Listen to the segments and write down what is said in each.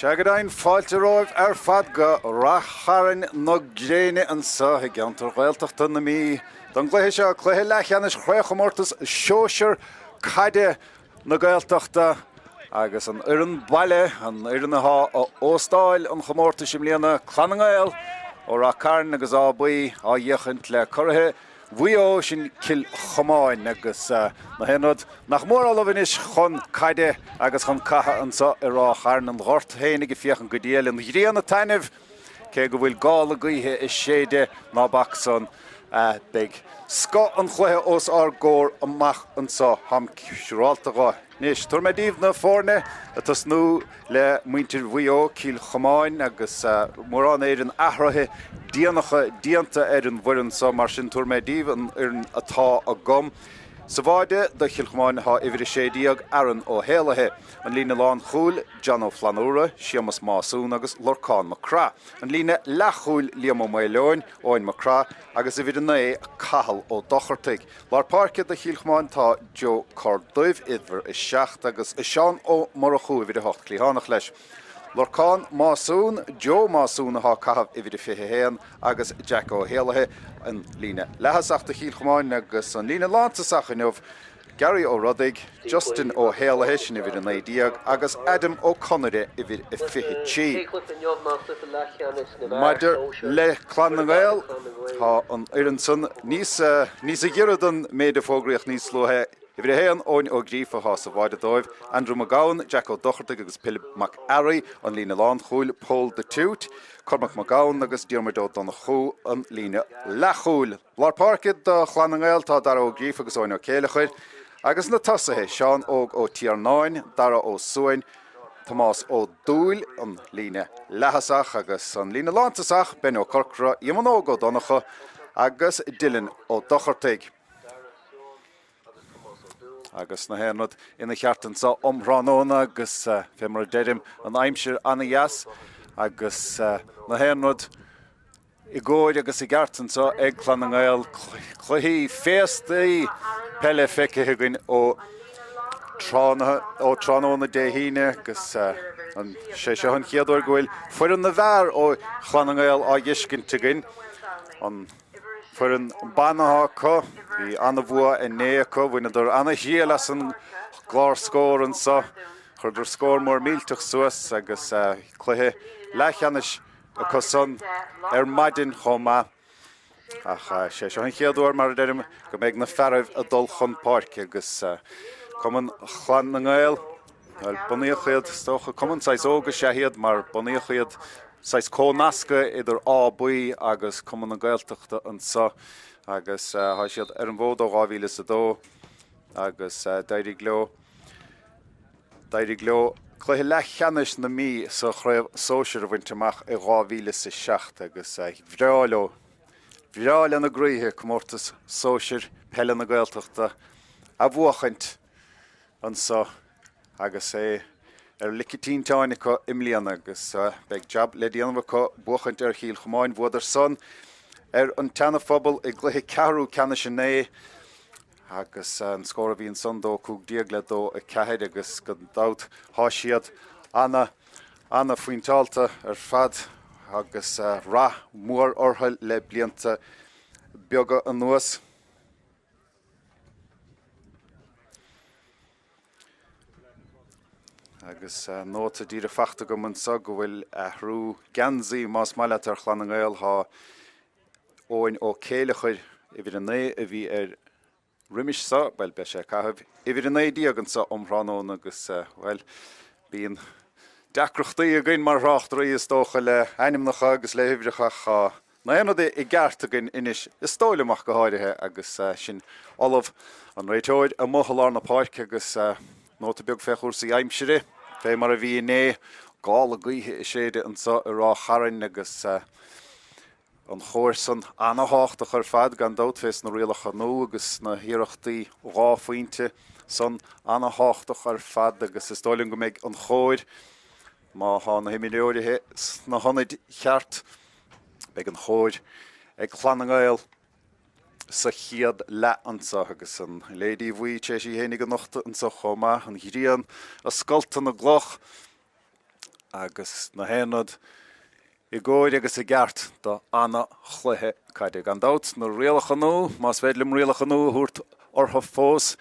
Siagadain fáilteróibh fad go Ráth Chairn nGael an sa geantar Gaeltachta na mí. Don Cluiche seo Cluiche Leathcheannais Comórtas Sóisir caide na Gaeltachta agus an Peile an Iarnatha ó Óstáil an Comórtas sem líana Clann nGael ó Ráth Chairn agus á buí á dhéachant le curtha bheo sin Cill Chomáin agus na héanad nach mór alvinis chun caide agus chun catha an sa Ráth Chairn an ghort hénig fiochan go díal an ghrianna tainmh cé go bhfuil gála gaithe is séide ná bach son beag sco an chluithe os gór amach an sa ham siúrálta gá. Nis, tuair mé díomh na fórne atas nó le muintir bheo Cill Chomáin agus mór an éidir an athrathe díanacha díanta an bhuireann sa mar sin tuair mé díomh an atá a gom. Sa bhaide de Cill Chomáin ha ihir sédíag aran ó héalathe an lína lán chúil John ó Flanúra, Seamus Másún agus Lorcán Macra. An lína lechúil Liam ó Maileoin, Óin Macra agus ihir an é cahal ó dochartaigh. Lár páirce de Cill Chomáin tá Joe Cordóibh idmhar is seacht agus is seán ó Morachú ihir hocht clíhánach leis. Lorcán Másún, Joe Másún ha cahab ihir fiche héan agus Jack ó héalathe an lína lehasach de Cill Chomáin agus an lína lántasach inmh Gary ó Rudig, Justin ó héalathe sin ihir an éideag agus Adam ó Connery ihir i fiche tí. Maidir le Clann nGael ha an Iranson níos a ghirad an méide fógraíoch níos slóthe ihir héan óin ó grífa há sa bhaide dóibh, Andrew McGowan, Jack ó Dochartaigh agus Peile McArry an lína lán chúil Paul de Toot, Cormac McGowan agus Diarmaid ó Donna Chú an lína lechúil. Lár páircid do Clann nGael tá dara ó grífa agus óin ó céalachuir agus na tasathe Seán óg ó Tíarnáin, dara ó Suain, Tomás ó Dúil an lína lehasach agus an lína lántasach Ben ó Corcra, Iman óg ó Donnacha agus Dylan ó Dochartaigh. Agus na héanad ina cheartan sa omhránóna agus fémar deirim an aimsir anna gheas agus na héanad I ggóir agus I gceartan sa ag Clann nGael chluichí féstaí Peile feicithe ó tránóna déhíine agus an sé seo an chiaadúir gohfuil fuir an na bhar ó Clann nGael á dhiiscinnte gin an fuir an banatha có hí anna bhua in néa có bhuiine idir anna híal as an glár scór an sa chuidir scór mór mílteach suas agus Cluiche Leathcheannais a cosan maidin chomá ach sé seo an chiaadúir mar deirim go méid na fearibh a dul chun páirce agus cuman Clann nGael bunaíochiad stocha cuman sais óga séhiad mar bunaíochiad sais cónasca idir á buí agus cuman na Gaeltachta an sa agus há siad an bhód ó 2002 agus dairí gló Cluiche Leathcheannais na mí sa chraibh Sóisir bhainteach I 2007 agus bhreáil na grúithe Comórtas Sóisir Peile na Gaeltachta a bhuachant an sa agus licitíntáine có imlíana agus beag jab le díanamh có buachant Cill Chomáin bhuadar son an teanna phobal I gcluiche ceathrú ceanna sin é agus an scóir a bhíon son dó cúg díag le dó I ceathair agus go dát há siad anna faointeálta fad agus rath mór ortha le blianta beaga an nuas. Agus nóta díra fachta go man sa go bhfuil thrú gansaí más maile tar Clann nGael há óin ó céalachuir ihir an é a bhí rimis sa, well be sé caithfh ihir an é díag an sa omhránón agus well bíon deacrachtaí a gin mar ráchtaí is tócha le ainimnacha agus le hibhreacha na héanad I gceart a gin inis is tóileach go háirithe agus sin olamh an réitóid a mochalar na páirce agus nóta beag fechúr sa aimsire fé mar a bhí né gála gaithe I séide an sa Ráth Chairn agus an chóir san anathácht a chur fad gan dátfés na rialacha nó agus na hiireachtaí ráfaointe san anathácht a chur fad agus is dóilinn go méid an chóir má há na himimiúirithe na honnaid cheart beag an chóir ag Clann nGael sa chiad le an sa agus an lédí bhuí sé sí hénig an nachta an sa chomá an híríon a scolta na gloch agus na héanad I ggóir agus I gceart do anna chluithe caiide gan dát na rialach anú, más féidlim rialach anú thuairt ortha fós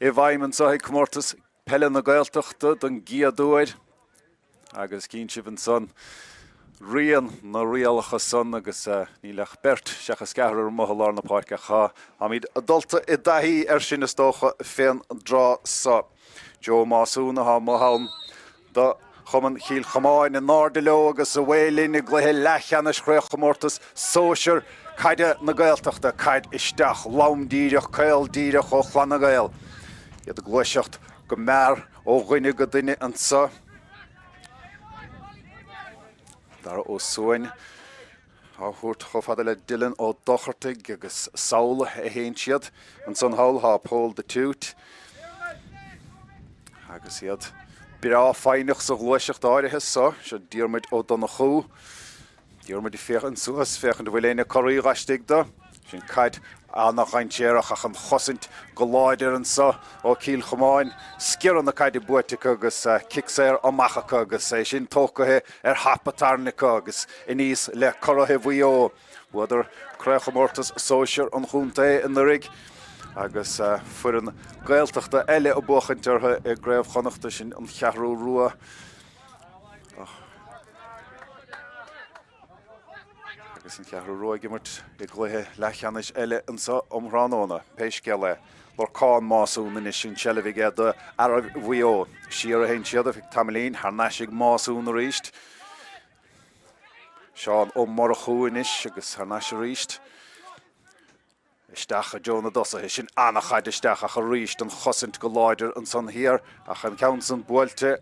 I bhaimman sa Comórtas Peile na Gaeltachta don giadúir agus cín sibh an son rian na rialacha son agus ní lech bert seachas ceathar ar mothallár na páirce cha a míad adulta I Dáithí sin is tócha féin drá sa Joe Másúna ha mohalm da Chaman Cill Chomáin in Nórdha agus a bhélín I Cluiche Leathcheannais Comórtas Sóisir caide na Gaeltachta caid isteach laumdíireach caildíireach ó Clann nGael. Iad a gluiseacht go mear ó ghuine go duine an sa. Dar ó suain a thuairt chomh le Dylan ó Dochartaigh agus Saola a héin siad an son hail ha Paul de Tút. Agus iad Bra feinach sa gluiseacht áirithe sa, se diarmid ó donna chó. Diarmid I féchan suas, féchan do bhfuil éine choirí gaistigh da. Sin caid annach ein tíarach ach an chosint go láidir an sa ó Cill Chomáin. Sciar an na caid I buaitic agus cicséir amachach agus sin tócathe hapatarnic agus iníos le corrathe bhío. Bhuidir Comórtas Sóisir an chúnta in na rig. Agus fuair an Gaeltachta eile ó buachantartha I gréibh chonachta sin an cheathrú rua. Agus an cheathrú rua gimmart I Cluiche Leathcheannais eile an sa omránóna, péis geile, lor cáin másún in sin seilehigh éada ar bhío. Siar a héin siad a fig tamilín, harnáisig másún a ríist. Seán ó mar a chúinis agus harnáis a ríist. Isteach a Jonah dosa sin anachad isteach a ríist an chosint go láidir an son hir ach an ceansan buailte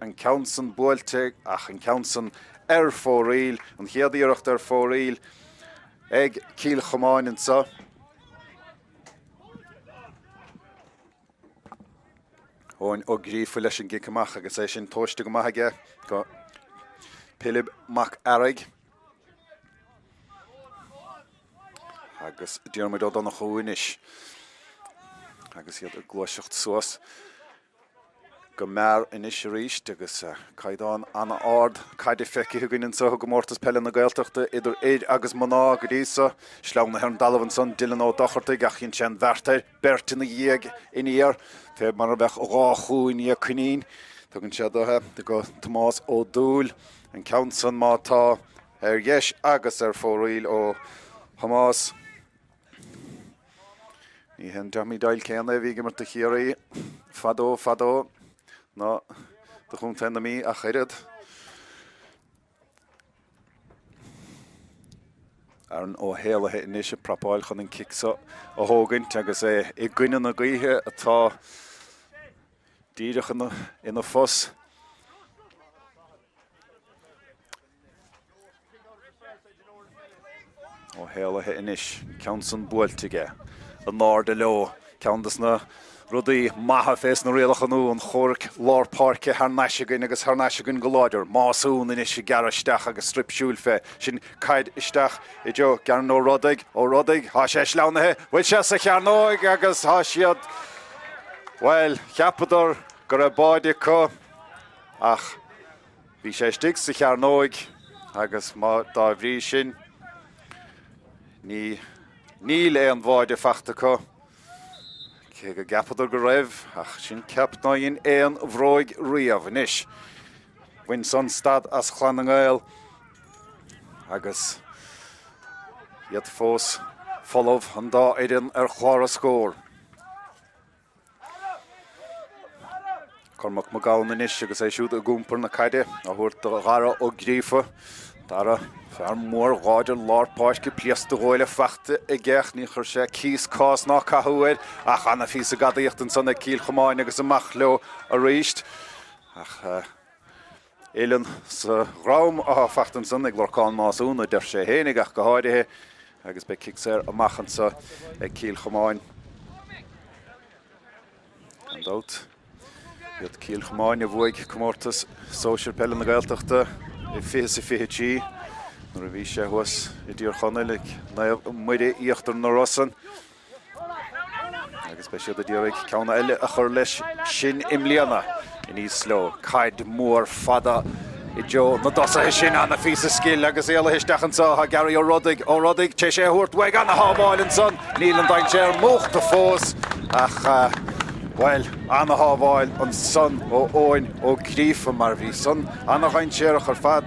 ach an ceansan fóríl an chiaadíireacht fóríl ag Cill Chomáin an sa. Óin ó gríomh leis an gicamach agus é sin tóiste go maithaige go Peile mac airg. Agus diarmid ó donna chúinis. Agus iad a gluiseacht suas. Go mear inis ríist agus caidán anna ard caide feici thugann an sa Comórtas Peile na Gaeltachta idir éid agus maná go dísa. Sleam na Chairn Dalmhan son Dylan ó Dochartaigh ach chin sin Bhreathtaire bert in na dhéag in íar. Fe mar a bheith rá chúin í a cuinín. Tugann siad dothe de go Tomás ó Dúil an ceansan mátá dheis agus fóríl ó Tomás. Ní hen Jamie Dail céanna bhí gimmart a chiaí fadó ná do chun ten na mí a chairid. Ar an ó héalathe inis a prapáil chun an cicsa a thógaint agus I gcuine na gaotha atá díireach ina fós. Ó héalathe inis ceansan buailte an Nórdha ceantas na rudaí maithe fés na rialach anú an chóirc lár páirce harnáisiúin agus harnáisiúin go láidir. Másún inis I gar isteach agus stripsúil fé sin caid isteach I Joe Cearn ó Roddaigh há sé sleanathe bhfuil sé sa chearnóig agus há siad well cheapadar go raibh báide có ach bhí sé stig sa chearnóig agus má dá bhrí sin ní le an bháide feachta có. Cé go gapadar go raibh ach sin ceapnáíonn éon bhróig riamh inis. Bhain son stad as Clann nGael agus iad fós followh an dá éireann ar chláir a scór. Cormac mo gáin inis agus é siúd a gúmpar na caide a thuairt do ghara ó gríofa dara fear mór gáidir lár páisce pliasta ghóile feachta I gceach ní chur sé cíos cás ná cathúir ach anna fís a gadaíocht an son ag Cill Chomáin agus amach leo a ríist ach éileann sa rám a feachtan son ag lorcáin másúna deir sé hénig ach go háirithe agus be cicséir amachchan sa ag Cill Chomáin. An dát iad Cill Chomáin a bhuaig Comórtas Sóisir Peile na Gaeltachta I fihe nuair a bhí sé thuas I dtíor chonaigh na muide íochttar na Rossan. Agus be siad a dtíorigh ceanna eile a chur leis sin imlíana I níos sló. Caid mór fada I Joe na dosa sin an na fisa skill agus éile histeach an sa Gary O'Roddig te sé húirt weig an na hábáil an son níl an dain sé mócht a fós ach well an na hábáil an son ó óin ó grífa mar bhí son an na chain séach ar fad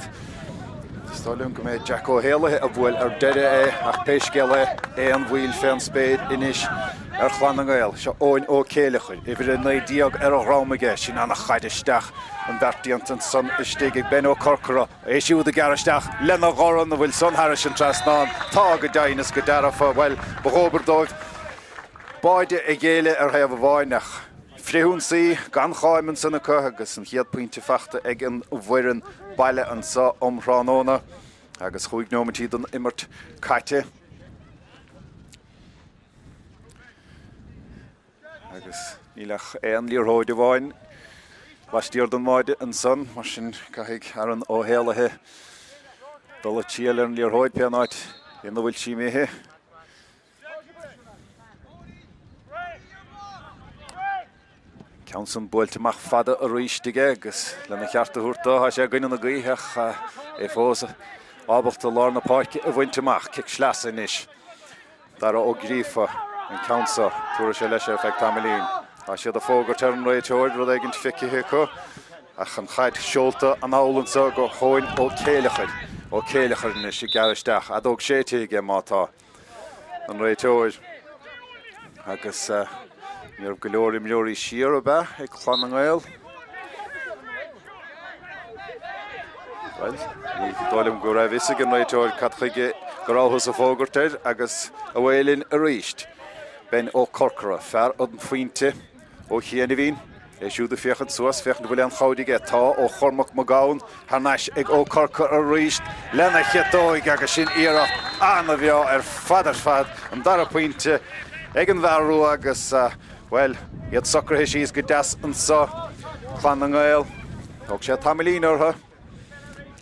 Stáilún go méid Jack O'Héile a bhfuil ar deire ach péisgeal an bhfuil féin spéid inis ar Clann nGael se óin ó céalachuil ifir an naidíag ar a rámaige sin anna chaidisteach an bhartíant an son istíigh ben ó corcara éisiú de garisteach lena ghoran a bhfuil son Harris an trasnán tá go dainas go darafa well bhóbardóibh baide i ggéile ar heamh bháinach Frihún sí gan cháimen sanna cutha agus an chiad pointe feachta ag an bhuiireann baile an sa omránóna agus chuig nómatí don immert caite agus nílach éan líorthóide bháin leistíor don máide an son mar sin caithigh ar an óhéalathe dul a tíal ar an líorthóid peanáid in bhfuil sí méthe Council builteach fada a ríistige agus lena cheartta thuúrta sé gine na gaítheach fós ábalta lá na páice a bhainteach cic sleasa inis dar ó grífa an council túair sé leis ar feicthe tamilín a siad a fógur tearn réiteoid rud éigeint ficithe chu ach an chaid seolta an álansa go hóin ó céalachaid inis i garisteach a dóg sé tuige mátá an réiteoid agus Níor golóirí mleorí siar a bheith ag Clann nGael. Well, ní dóilm go raibh isig an réiteoir catchaige go ráthas a fógarteir agus a bhfuilinn a ríist. Ben ó corcara fear an faointe ó chéana bhín. Éisiú de fiochan suas fiochan bhfuil an chaudige tá ó chormach mo gáin tháinis ag ó corca a ríist lena cheatóig agus sin iarach anna bheo ar fad an dara pointe ag an bharú agus well, iad soccer síos go deas an sa Clann nGael og sé tamilín ortha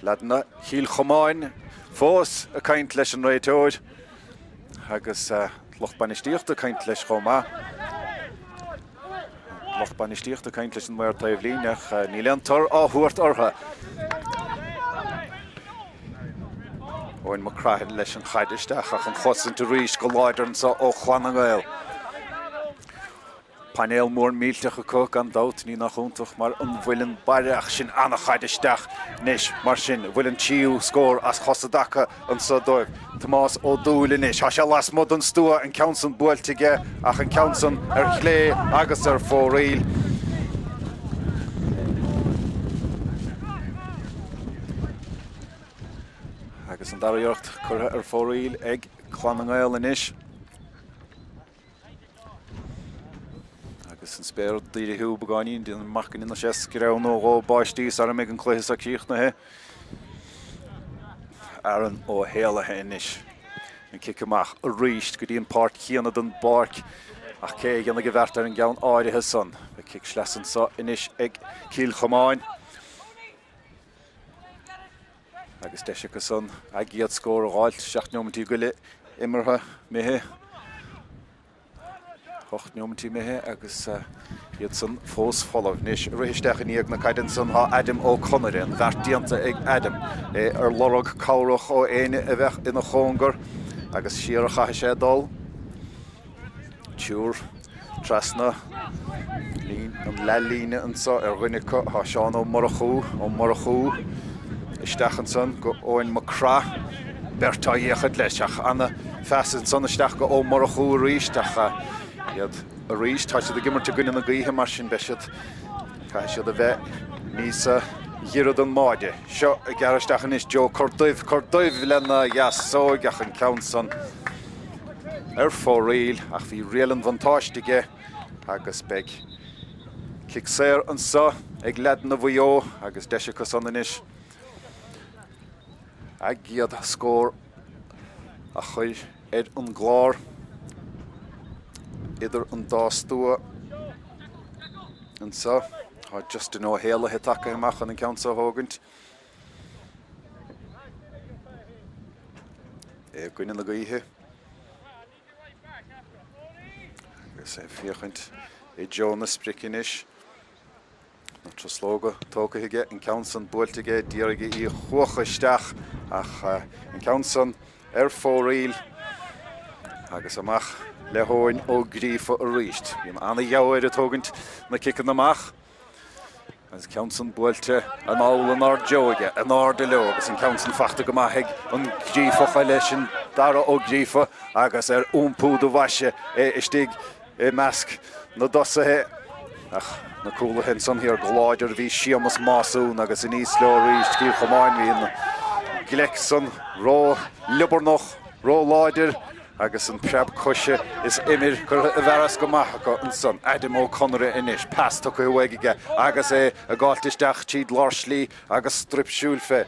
ledna Cill Chomáin fós a caint leis an réiteoid agus loch banistíocht a caint leis Chomá loch banistíocht a caint leis an muir taobhlín ach ní leantar áhuairt ortha óin mo craithid leis an chaidisteach ach an chosint a ríis go láidir an sa ó Clann nGael Panel mór mílteach a cóg an dát ní nach úntaach mar an bhfuilin bareach sin anna chaidisteach níis mar sin bhfuilin tíú scór as chosadacha an sa dóibh Tomás ó dúla níis Tá sé las mod an stúa an council builtige ach an council ar chlé agus ar fóraíl agus an daraíocht chutha ar fóraíl ag Clann nGael inis Agus an spéir díri hiú begáinín dín machcin ina sé scireann ó báistís ar méid an chluiche a cíochnathe ar an óhéalathe inis an cic amach a ríist go dtíon páirt chéanana don barc ach cé anna go bheirt ar an gceann áirithe son a cic sleasan sa inis ag Cill Chomáin agus deise go son ag iad scór a gháilt seach neomantí go le imirthe méthe Hocht neomantí méthe agus iad san fós folamh níos rihisteach níag na caidan san há Adam ó Connery an bhartíanta ag Adam ar lorog cabhrach ó éine a bheith ina chóngar agus siar a chathe sé dul Tiúr trasna lín an lelíne an sa ar rinne há seán ó Morachú isteach an san go óin mo cra bertá dhéchad leis ach anna fesan san isteach go ó Morachú ríist ach iad a ríist tá siad a gimmarte gine na gaíthe mar sin beisiad cai siad a bheith níos dhiad an máide seo a garisteach is Joe Cordaibh lena sóig ach an council ar fóraíl ach bhí rialann vantáistige agus beag cic séir an sa ag ledan na bhuió agus deise go san inis ag iad scór a chuir an glár idir an dástúa an sa há just an óhéalathe taca amach an council thógant gcuine na gaíthe agus fiachant Jonas spricin inis Troslóga tócaige in Counson builtige díraige í chuachaisteach ach in Counson fóríl agus amach lehoin ó grífa a ríist. Bhím anna jaoir a tógant na cican amach. As Counson builte an áil an ár joige, an ár de leo, agus in Counson fachta go maithig an grífa chailesin dara ó grífa agus úmpú do bhaise istig measc na dosathe ach na coolla hen son here gláidir bhí siamas másún agus in níos leo ríist Cill Chomáin bhí na gleicson ró libornoch ró láidir agus an preab coise is imir chur a bheras go maithe go an son Adam ó Conra inis pas tu chu bhaige agus a gáiltisteach tíad láirslí agus stripsúil fe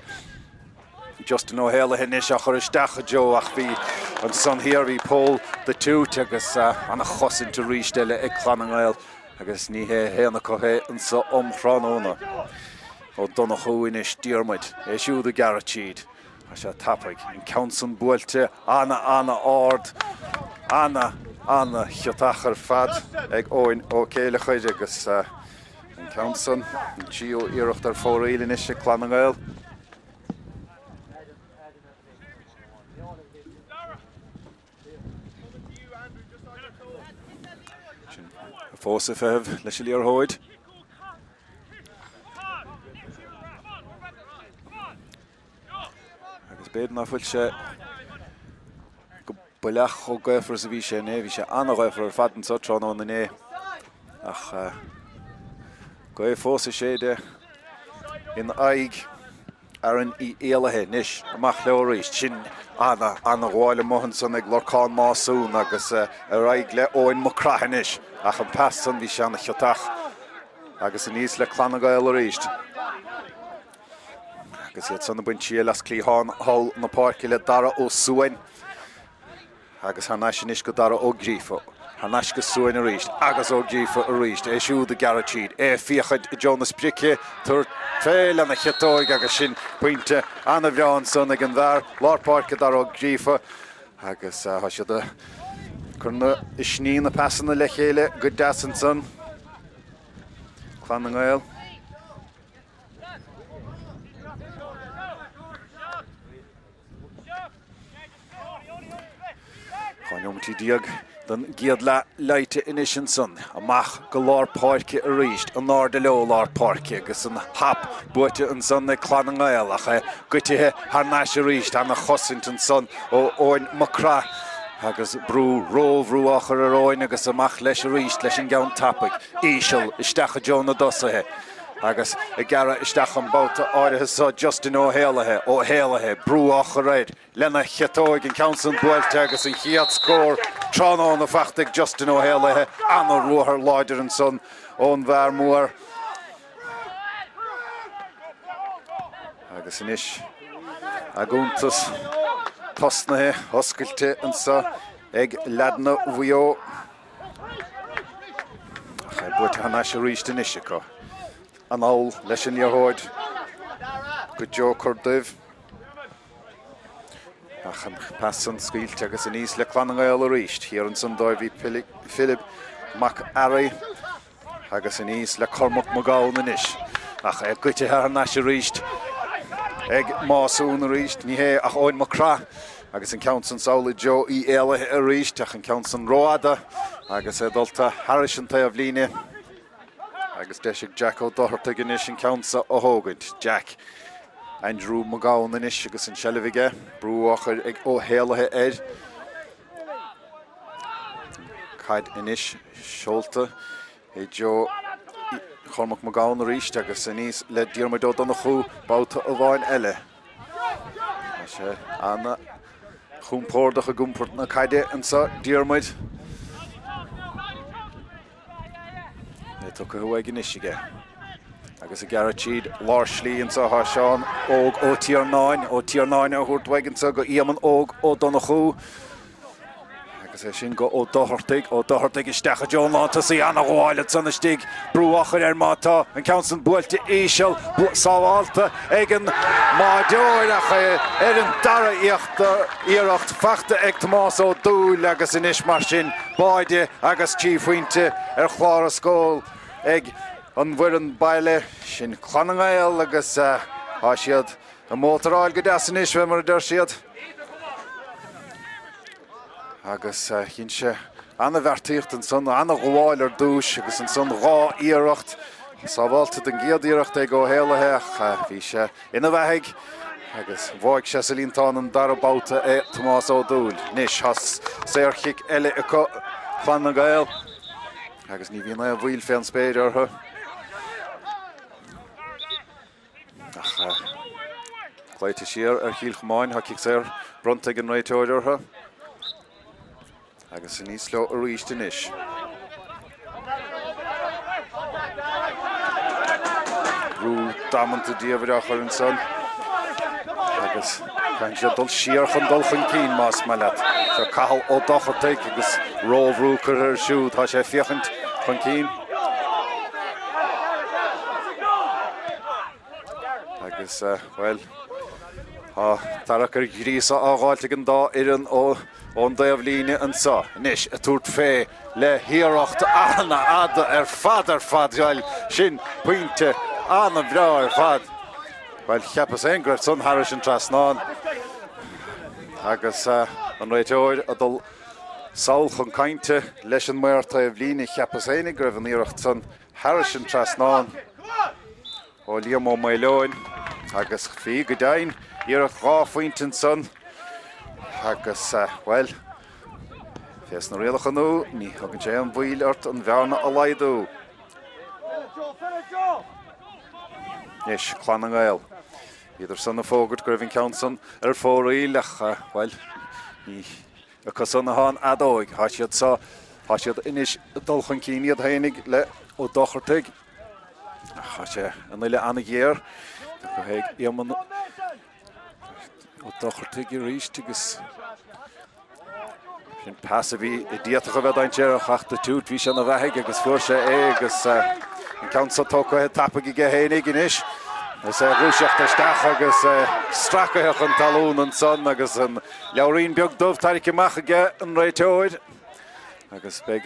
Justin O'Hale inis a chur isteach a Joe ach bhí an son here bhí Paul the Toot agus anna chosin to ríist eile ag Clann nGael agus ní héanna cothe an sa omhránóna ó donna chuinis díormaid siúd a gara tíad a sé tapig in Counson builte anna ard anna chiotach ar fad ag óin ó céile chuide agus in Counson in tío iirecht ar fóréil inis sé Clann nGael Fósa feh leis sé líor hóid. Agus béad na fuil sé go buileach ó gaifar sa bhí sé bhí sé anna gaifar ar fadan sa tránó na né. Ach go fósa sé de in aig ar an í éalathe níis amach leoríist sin anna gháile mohan san ag lorcán másún agus ar aig le óin mo crahanis ach an pas san bhí sé anna chiotach agus in níos le Clann nGael a ríist. Agus iad sanna buintí las clíán hall na páirci le dara ó suain agus hanna sin is go dara ó grífa. Hanna go suain a ríist agus ó grífa a ríist siúd a gara tíad fíochaid Jonas Brice tur féil anna chiatóig agus sin pointe anna bhreán san ag an bhar lárpáirce dara ó grífa agus ha siad a chuna isní na passanna le chéile go deasan san Clann nGael. Cháinneomtí diag den giad le leite inis an son amach go lárpáirce a ríist an ár de leo lárpáirce agus an hap buite an son na Clann nGael ach goitithe harnáis a ríist anna chosint an son ó óin macra agus brú róhrúachar a róin agus amach leis a ríist leis an gceann tapig ísisiil isteach a Joe na dosathe agus I gara isteach an báta áirithe sa Justin O'Hale brúachar réid lena chiatóig in Counson builte agus an chiad scór tránó na fachtaigh Justin O'Hale anna ruachar láidir an son ón bhar mór agus inis agúntas Postnathe oscailte an sa ag ladna bhío buirte hanna sé ríist inis go an áil leis an iarthóid go Joe Cordubh ach an passan scaoilte agus in níos le Clann nGael a ríist hir an san dóibhí Philip Mac Array agus in níos le Cormac Magáin inis ach goite hanna sé ríist ag másún a ríist ní hé ach óin macra agus an Counson saola Joe í éalathe a ríist ach an Counson róada agus dulta Harrison ta a bhlíne agus deisig Jack ó Doherty inis an Counsa ó hógaid Jack Andrew Magáin inis agus an seilmhige brúachar ag O'Hale caid inis seolta Joe Cormac Magáin a ríist agus in níos le díormaidó donna chú báta a bháin eile. Sé anna chúmpórdach a gúmport na caide an sa díormaid. Le tu go bhfuig inisige. Agus a gara tíad láirslí an sa seán óg ó tíar 9 a thuairt bhaig an sa go íaman óg ó donna chú. Sin go ó Doherty isteach a Joe Lanta sí anna gháile sanna stig brúachar mátá an Counson builte ísisiil sábháilta ag an máideoireach an dara íireacht feachta ag Tomás ó dúil agus inis mar sin báide agus tíomhhaointe chláir a scóil ag an bhuireann Peile sin Clann nGael agus há siad an mótaráil go deasan is bheith mar idir siad. Agus chinse anna bheartíocht an son anna gháil ar dúis agus an son rá íireacht. Sábháilte den géadíireacht ag go héalathe bhí sé ina bheithaig agus bhaig sé sa líontáin an darabáta Tomás Ó Dúil. Nis has séir chic eile acu Clann nGael agus ní bhíon a bhíl féin spéidir orthu. Cluiche siar ar Cill Chomáin ha cic séir bronta an réiteoid orthu. Agus in níos leo a ríist inis. Rú damanta díomhaireach ar an son. Agus can sé dul siar chun dul chun cín más me leat. Se cathal ó dochataigh agus róhrú chur ar siúd tá sé fiochant chun cín. Agus, well, tarach ar grísa ágáilte an dá iran ón daobh líne an sa. Nis a túirt fé le híoracht anna ada ar fad gail sin puinte anna bhrá ar fad. Well, cheapas éingreft son Harris an trasnáin. Agus an réiteoid a dul saol chun cainte leis an muirta a bhlíne cheapas éingreft an íireacht son Harris an trasnáin. Ó líam ó maileoin agus fí go dain íireacht rá faointin son. Agus, well, fés na réalach anú, ní hagann sé an bhuiil ort an bhearna a laidú. Nis, Clann nGael. Idir son na fógart gur bhín ceann ar fóraílach, well, ní a son na hán adóig. Tá siad inis dul chun cíniad hainnig le ó dochartaigh. Tá sé an ile anna géir. Go héig íoman ó dochartaigh i ríist agus sin passa bhí i díatach a bheith daintéar a chachta tút bhí sé na bheithaig agus fuair sé agus an ceann sa tócathe tappaigh go hénig inis. Is rúiseacht isteach agus stracathe an talún an son agus an leabhraíonn beag dubh tairc amach aige an réiteoid. Agus beag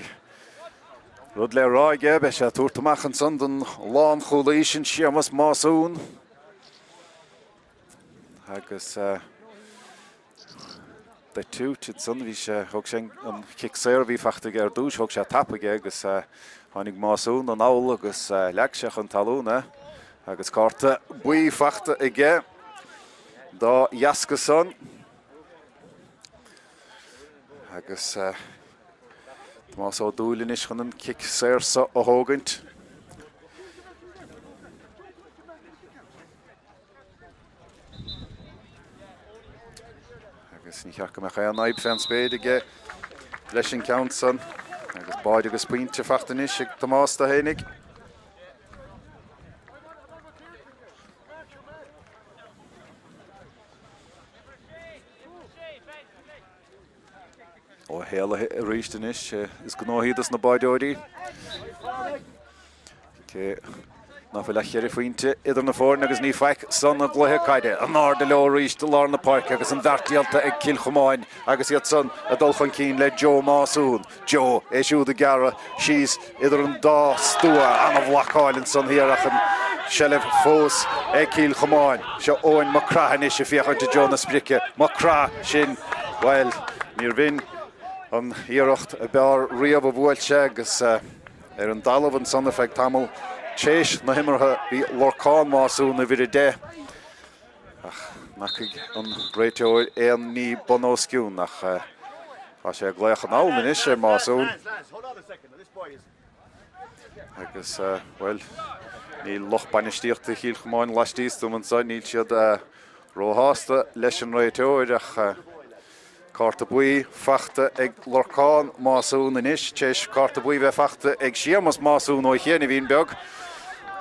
rud le rá aige be sé túirt amach an son don lán chulaí sin siamas másún. Agus de túit son bhí sé thug sé an cic séir bhí feachtaigh ar dúis thug sé tappaigh agus tháinig másún an áil agus leagseach an talún. Agus carta buí feachta aige dá Iasca son. Agus Tomás Ó Dúil inis chun an cic séirsa ó thógaint. Agus ní chearcha me cha an aib féin spéid aige leis an ceann son. Agus báid agus puinte feachta inis ag Tomás da hénig. Ó héala ríist inis is go nóídas na báidóirí. Ná bhfuil le chéir faointe idir na fórn agus ní feic son na gluthe caide an ár de leo ríist de lár na parc agus an bheartíalta ag Cill Chomáin agus iad son a dul chun cín le Joe Másún. Joe é siúd a gara síos idir an dá stúa anna bhlaáilinn son hiarach an selleh fós ag Cill Chomáin. Se óin má crahan is sé fiochainte Joe na sprice. Má crah sin, well, níor bhín an íireacht a bear riamh a bhuailte agus ar an dalamh an son feag tamil téis na himmartha bhí lorcáin másún a bhí dé. Nacaigh an réiteoid éan ní bonósciún nach tá sé gléach an áilin is sé másún. Agus, well, ní loch bainisteochta Cill Chomáin leistíostum an son níl siad róthásta leis an réiteoid ach carta buí feachta ag lorcáin másún inis, téis carta buí bheith feachta ag siamas másún ó chéana bhíon beag.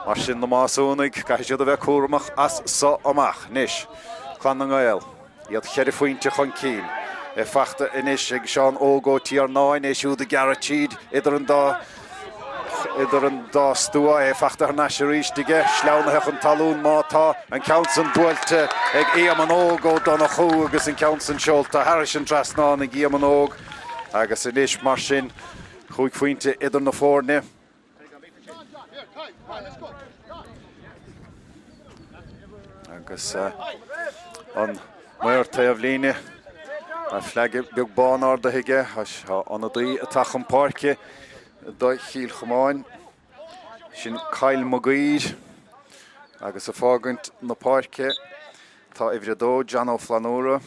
Mar sin na másúnaigh caiith siad a bheith cuaramach as sa amach. Nis, Clann nGael, iad cheir faointe chun cín. Feachta inis ag seán ógó tíar 9 é siúd a gara tíd idir an dá stúa feachta ar neis ríist aige, sleanathe chun talún mátá an ceann buailte ag éam an ógó donna chú agus an ceann seolta Harris an trasnáin ag éam an óg agus inis mar sin chuig faointe idir na fórne. agus an Mórdha a bhlíne a phleige beag bán arda hiige an daí a tachan páirce dó Cill Chomáin sin Cail Mogair agus a fágant na páirce tá Ivredó Jan ó Flanúra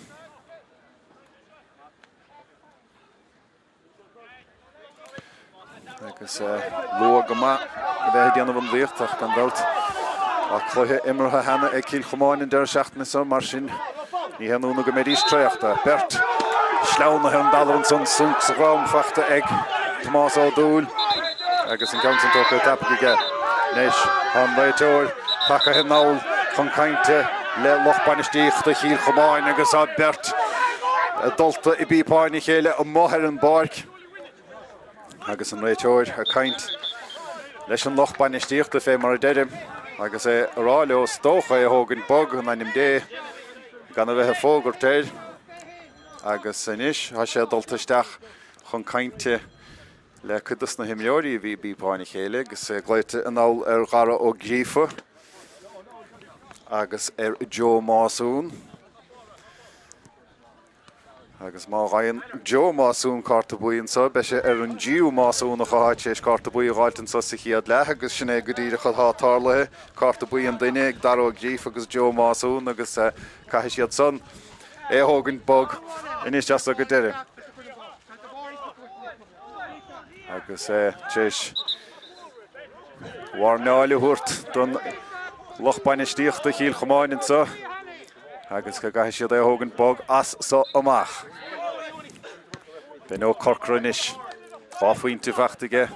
agus Lua Gama a bheith déanamh an bhíochtach gan bheilt a Cluiche immertha hena ag Cill Chomáin in deir seachtainna mar sin ní henúna go méid tréachta Bert sleanna an dalhann son sunk sa rám fachta ag Tomás Ó Dúil agus an gansan tóca tappaige nes an réiteoir take hen náil chun cainte le lochbanistíochta Cill Chomáin agus á Bert dulta I bípáin I chéile an mothair an barc agus an réiteoir a caint leis an lochbanistíochta fé mar a deirim agus ráile ó stócha thógann bog an anim dé gan a bheith fógurtéir agus inis ha sé dulta isteach chun cainte le cudas na himleoirí bhí bípáin I chéile agus gléite an áil gara ó grífa agus Joe Másún agus má ghain Joe Másún carta buíon sa be sé an Giú Másún a chaáid sé carta buí gáiltain sa sa chiad le agus sinné go dtíre chu tátarlathe carta buíon duine ag dar ó grífa agus Joe Másún agus caiith siad son thógann bog inis just a go deire agus téis war náile thuirt don lochbanistíochta Cill Chomáin in sa agus go gaiith siad thógann bog as sa amach ben ó corcranis cháfuointe fachtaige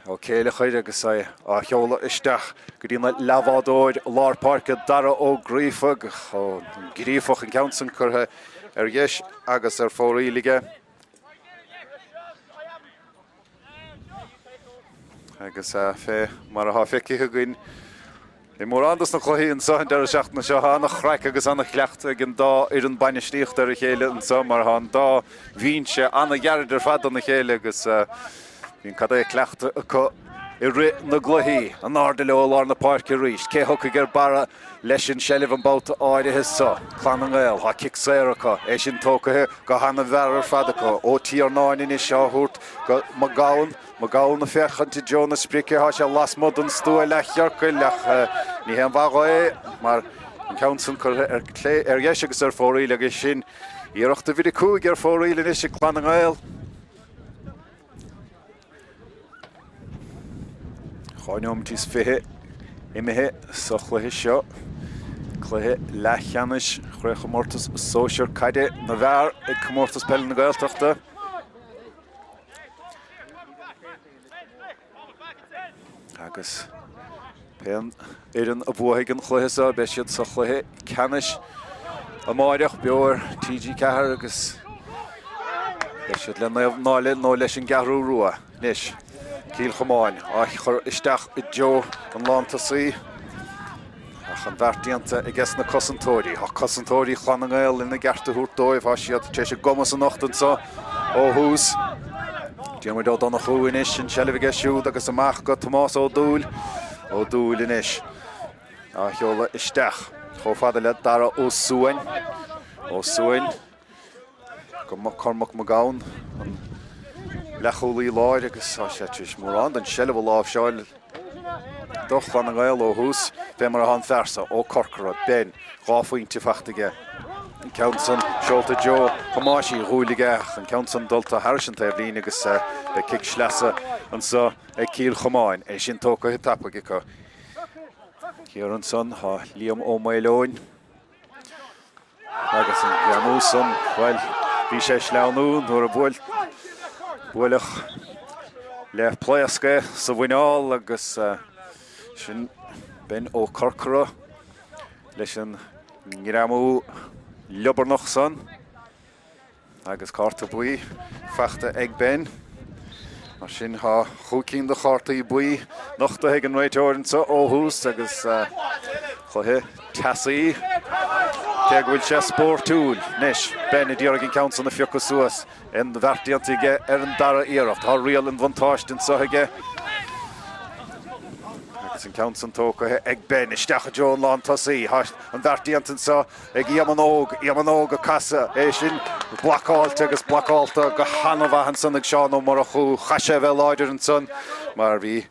ó céile chuir agus á cheola isteach go dtí na leabhádóir lárpáirce dara ó grífach ó grífach an ceansan curtha dheis agus fórílige agus fé mar a feice gin I mór andas na chluhíín sa deir seachtainna seo hána chreic agus anna chleachta gin dá ar an bainisteocht ar a chéile an sa mar há dá bhíonse anna ghearadidir fad an na chéile agus bhíon cad é chleachta acu I ri na gluhíí an áda leoláir na páirce ríist cé thuca gur bara leis sin sellh an báta áirithe sa Clann nGael há cic séir acu é sin tócathe go hana bhear fad acu ó tíar náin in seo thuirt go Magáil na fechananta Joe na sprice há sé las mod an stúa leithhearca leach ní hen bhaga mar an ceansan chuir dheis agus fóríile agus sin íireachta bhí cúig fóríile is sé Clann nGael cháineom tís fithe imithe sa chluiche seo Cluiche Leathcheannais chruith Comórtas Sóisir caide na bhar ag Comórtas Peile na Gaeltachta agus pean éan a bhuaigh an chluiche sa be siad sa chluiche ceannais a máireach beor TG cethir agus be siad le náile nó leis an gearú rua níos Cill Chomáin á chur isteach I Joe an lánta saí ach an bhartíanta I gceas na cosantóirí ach cosantóirí Clann nGael ina gcearta thuairt dóibh há siad té sé gomas an nachtan sa ó hús Déanmar dó donna chuúin is sin sellbh siúd agus amach go Tomás Ó Dúil inis á cheola isteach chó fada le dara ó Súin go Cormac Magáin an lecholaí láir agus sé tuis mór an sellbh lábh seáil do Clann nGael ó hús be mar an fersa ó corcara ben gáfuointe fachtaige an ceansan seolta Joe Chomáisí rúige an ceansan dulta hairsinta bhíon agus be cic sleasa an sa ag Cill Chomáin é sin tóca tappaige acu céar an son há Liam Ó Mailóin agus an Ghearmúsan bhfuil bhí sé sleanú nuair a bhuileach le pléasca sa bhainál agus sin ben ó corcara leis an ngramú leobarnach san agus carta buí feachta ag ben mar sin há chúcín de charta I buí nachta ag an réiteoir sa ó hús agus chluiche teasaí Te bhfuil sé Spórtúil níos ben I dtíorg an ceansan na fiocha suas in bhartíanta an dara íireacht há rial an bhantáistin sa aige Sy'n count sy'n tóca ag ben isteach a Joan Lán Tosaí an bhartíantan sa ag Iamanóg a casa sin blacáilte agus blacáilta go hanamhahan san ag seán ó mar a chu chaise bheith láidir an son mar bhí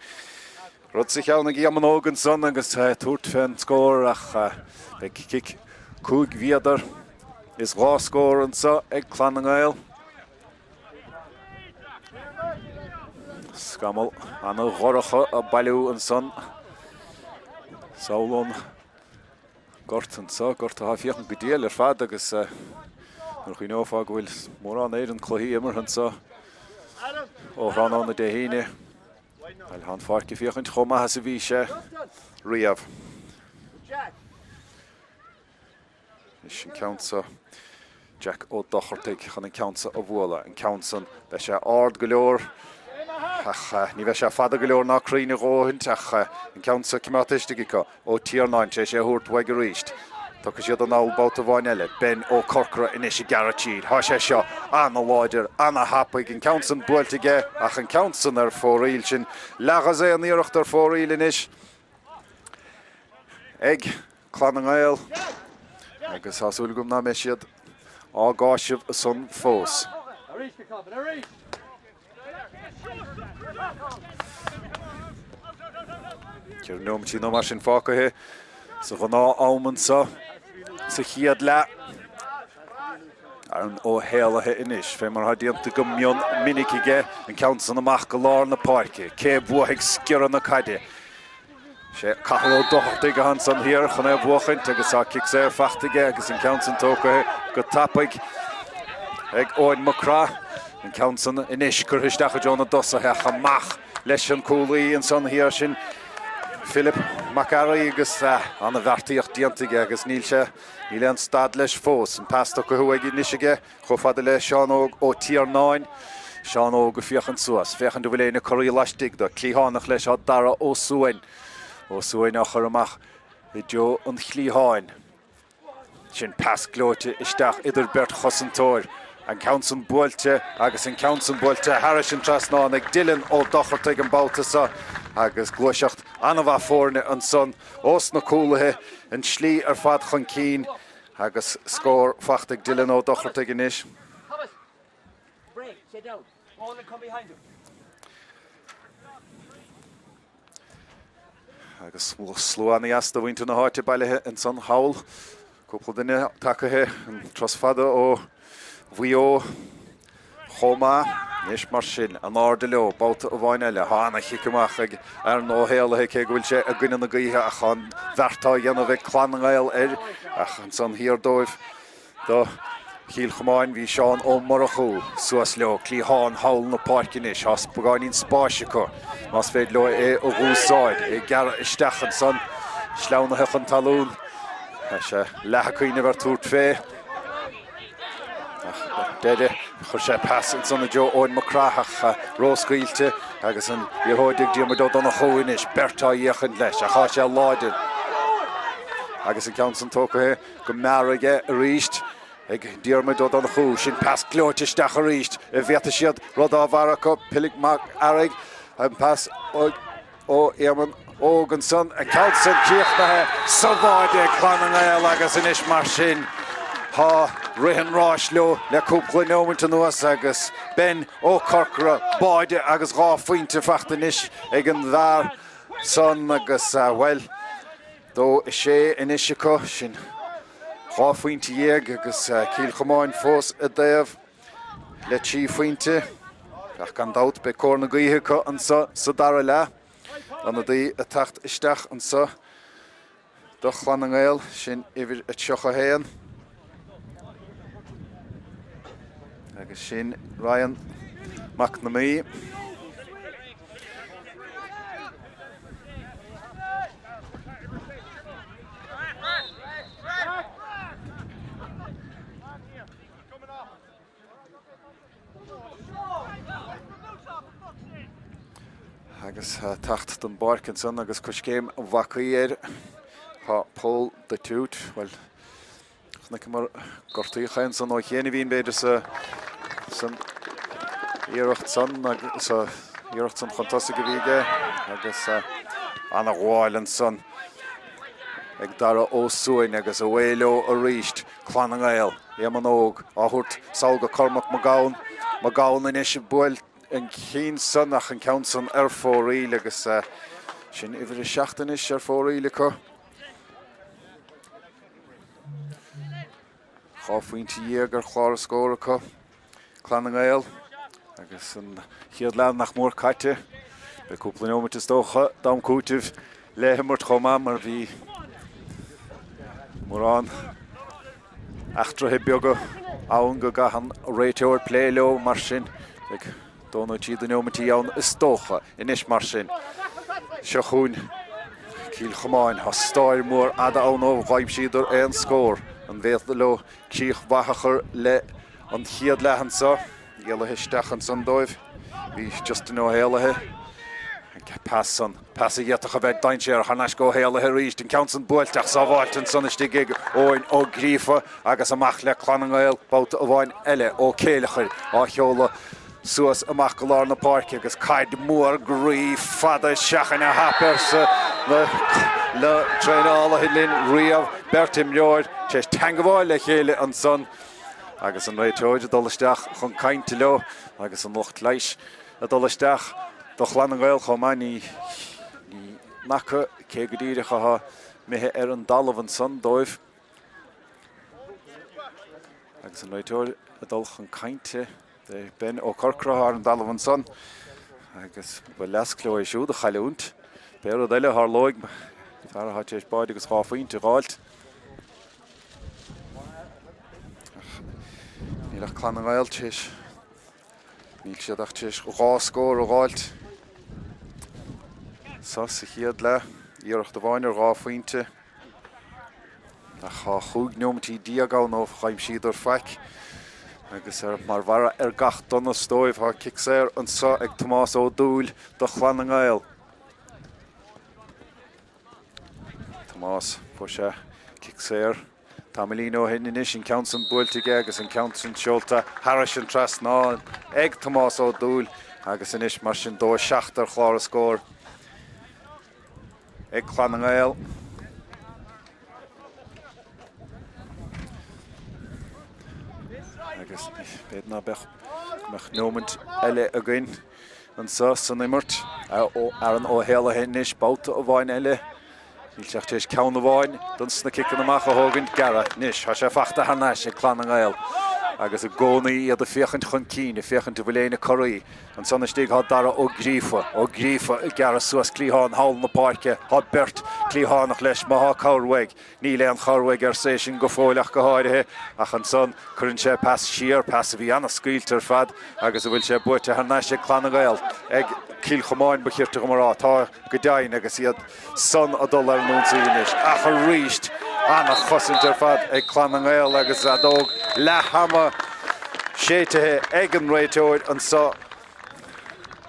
rud sa cheann ag Iamanóg an son agus tuairt féin scór ach ag cic cúig bhíadar is rá scór an sa ag Clann nGael. Scamal anna ghorcha a bailú an son. Saulón gort an sa, gort a hafiach an gudéal fad agus mar chuí nófá bhfuil mór an éidir an chluí immer an sa ó rán an na déhíine. Ail han farci fiach an choma has a bhí sé riamh. Is an count sa Jack ó Dochirteigh chan an count sa a bhla an count san be sé ard go leor. Ach, ní bheith sé fada go leor ná críne róhaint ach an count sa cimáteiste go ó tír 9 sé thuairt waig a ríist. Tá go siad an áil báta bháin eile ben ó corcra inis i garachíd. Tá sé seo anna láidir, anna hapaig an count san buailte ach an count san ar fóríil sin leachas é an íireacht ar fóríil inis. Ag Clann nGael agus hasúil gom ná me siad á gáisibh a son fós. Ceir nómtí nó mar sin fácathe sa chu ná áman sa chiad le ar an ó héalathe inis fé mar hadíanta go mion minic ige an count san amach go lár na páirce cé buaigh sciar na caide sé cahal ó Dochirteigh a han san hir chun é buachaint agus á cic sé ar fachtaige agus an count san tócathe go tapaig ag óin macrá an count san inis curthisteach a John a dosathe chamach leis an cúlaí an san hir sin Philip Macari agus anna bhartíocht diantaige agus níl an stad leis fós an pasta go thuaig inisige chofada le Seán Óg ó tír 9 Seán Óg go fioch an suas fechan do bhfuil éna choirí laistigh do clíhánach leis á dara ó Suain a chur amach i Joe an chlíháin sin pas glóite isteach idir Bert Chosantóir an count san buailte agus an count san buailte Harris an trasná ag Dylan ó Dochirteigh an báta sa agus glúiseacht anna bha fórne an son os na cúlathe an slí ar fad chun cín agus scór fachtaigh Dylan ó Dochirteigh inis. Agus slúanna asta bhainte na háite bailethe an son hawl cúpla duine tacathe an tros fada ó Bheo Chomá níos mar sin an áda leo báta a bhain eile hána chicamach ag ar an óhéalathe cé bhfuil sé a gcuine na gaotha a chun bheartá dhéanamh ag Clann nGael ach an son hir dóibh do Cill Chomáin bhí Seán ó Morachú suas leo clíháin hawl na páircinis has bagáinín spáise chu más féad leo é ó gúsáid é gar isteach an son sleánathe chun talún sé lechacuoine bhar túirt fé Deide chur sé pass an son Joe óin macrathach róscaílte agus an bhíorthóidigh diamadó donna choinis bertá dhéchan leis a chá sé láidir agus an count san tócathe go mearaige a ríist ag diarmadó donna chú sin pass glóite isteach a ríist a bheata siad rud á bharacha Pilig Mac Araig an pass ó Éamann Óg an son an count san cíochnathe sa bháide Clann nGael agus inis mar sin Tá rihan ráis leo le cúpla nómanta nuas agus ben ó corcra báide agus rá faointe fachta inis ag an bhar son agus well dó is sé inis acu sin rá faointe dhéag agus Cill Chomáin fós a déamh le tí faointe ach gan dát be cór na gaotha acu an sa dara le an a dí a tacht isteach an sa do Clann nGael sin idir a teocha héan agus sin Ryan McNamee agus tacht don Barkinson agus coscéim bhacaíir Tá Paul de Toot well na mar gortaíchain san ó chéana bhíon beidir san íireacht san agus íireacht san chuntása go bhíige agus an a gháil an son. Ag dara ó suain agus a bhfuiló a ríist Clann nGael. Éman óg áthúirt Salga Cormac Magáin in is buil an chin son ach an count son fóríle agus sin ifir seachtain is fóríle co. Cháfuinte dhéagar chláir scóra co. Clann nGael agus an chiad lean nach mór caite. Be cúpla nómit is dócha dám cútih léhamart chomá mar bhí Mórán achtrahé beaga ann go gahan réiteoir Peile mar sin ag dóna tíad an nómatí ann is dócha inis mar sin. Seo chuún Cill Chomáin has stáir mór ada ann ó bhaib siidir an scór an bhéad le cíoch bhachachar le an chiad lehansa Ghéile histeach an san dóibh bhí just an ó héalathe pass a dhéach a bheith daintéar hanas go héalathe ríist an count san builteach sa bháilt an soniste gig óin ó grífa agus amach le Clann nGael báta a bháin eile ó céalachar á cheola suas amach go lár na páirce agus caid mór gríf fada seachan a hapar le tréála linn riamh bertim leir tééis teangabháil le chéile an son agus an réiteoid a dolisteach chun cainte leo agus an locht leis a dolisteach do Clann nGael Chomáin ní nacha cé go dtíre chatha mithe an dalamh an son dóibh agus an réiteoid a dul chun cainte de ben ó corcra an dalamh an son agus bfuil lescló é siúd a chailiúnt béir a deile th lóig fear hat éis báid agus cháfaointe gáilt níl Clann nGael téis níl siad ach téis rá scór ó gáilt Sas a chiad le íoreach do bhain rá faointe a chá chúg nómatí diagáin ó chaim siad ar feic agus mar bhara gach donna stóibh há cicséir an sa ag Tomás ó dúil do Clann nGael. Tomás fu sé cicséir Tamilín ó hin inis an count san builtige agus an count san seolta Harris an Trasnáin ag Tomás ó dúil agus inis mar sin dó seachtar chláir a scór ag Clann nGael. Agus bed na bech mech nómant eile a gin an sa san immert ar an ó héalathe inis báta a bhain eile níl seach tééis ceann a bháin don sna cican amach a thugann gara níos tá sé fachta hanas ag Clann nGael agus a gcónaí iad a féchant chun cín a féchant a bhfuiléna choraí an sanna stig há dara ó grífa i gara suas clíháin hall na páirce há bert clíhánach leis má há cabhairweig ní le an cabhairweig ar sé sin go fóileach go háirithe ach an son chuann sé pass siar pass a bhí anna scaoiltar fad agus a bhfuil sé buite hanas ag Clann nGael ag Cill Chomáin bachirte go marrá tá go dain agus iad son a dul ar nónsaí inis ach a ríist anna chosantar fad ag Clann nGael agus a dóg lehama séitethe ag an réiteoid an sa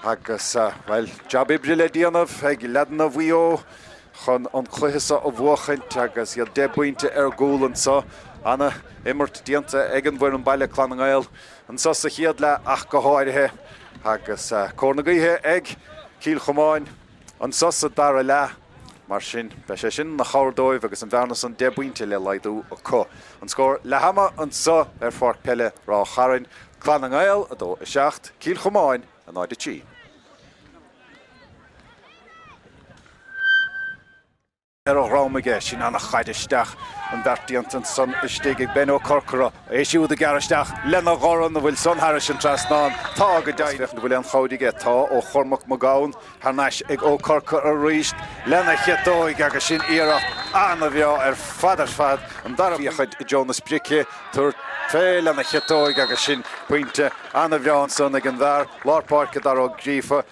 agus well job ibrile díanamh ag ledan a bhío chun an chluiche a bhuachaint agus iad de buinte ar gúil an sa anna immert díanta ag an bhfuir an baile Clann nGael an sa sa chiad le ach go háirithe agus córnagaithe ag Cill Chomáin an sa sa dara le mar sin be sé sin na chardóibh agus an bhearnas an de buinte le leidú a có an scór lehama an sa ar fort Peile Ráth Chairn Clann nGael a dó i seacht Cill Chomáin a náide tí. Ar ó rámaige sin anna chaidisteach an bheartíant an son istigh ag ben ó corcara éisiú a garisteach lena ghoran a bhfuil son Harris an Trasnáin tá go daid bhfuil an chódige tá ó Cormac Magáin hanas ag ó corca a ríist lena chetóig agus sin iarach anna bheo ar fad an dar bhíochaid Jonas Brice tuair fé lena chetóig agus sin puinte anna bheo an son ag an bhar lárpáirce dar ó grífa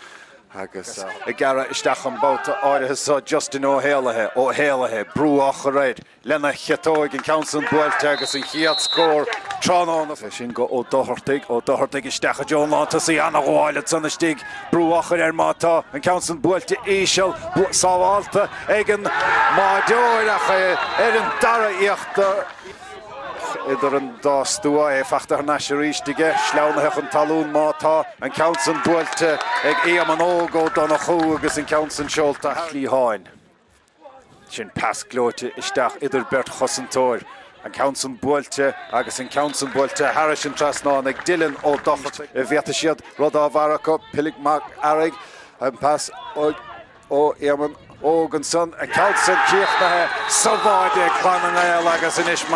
agus I gara isteach an báta áirithe sa Justin ó héalathe brúach a réid lena chetóig an count san builte agus an chiad scór tránán a sin go ó dohartaigh isteach a Jónánta sí anna gháile sanna stig brúach ar mátá an count san builte íseal sábháilta ag an máideoireach ar an dara íochta idir an dástúa fachtar na sirístige sleanathe an talún mátá an council builte ag éam an ógó donna chu agus an council seolta Clíháin. Sin pas glóite isteach idir Bert Chosantóir an council builte agus an council builte Harris an trasná ag Dylan ó dochat bheata siad rud á bharacha pilig mac arig an pas ó éaman ógan son an council cíochnathe salváide Clann nGael agus in isma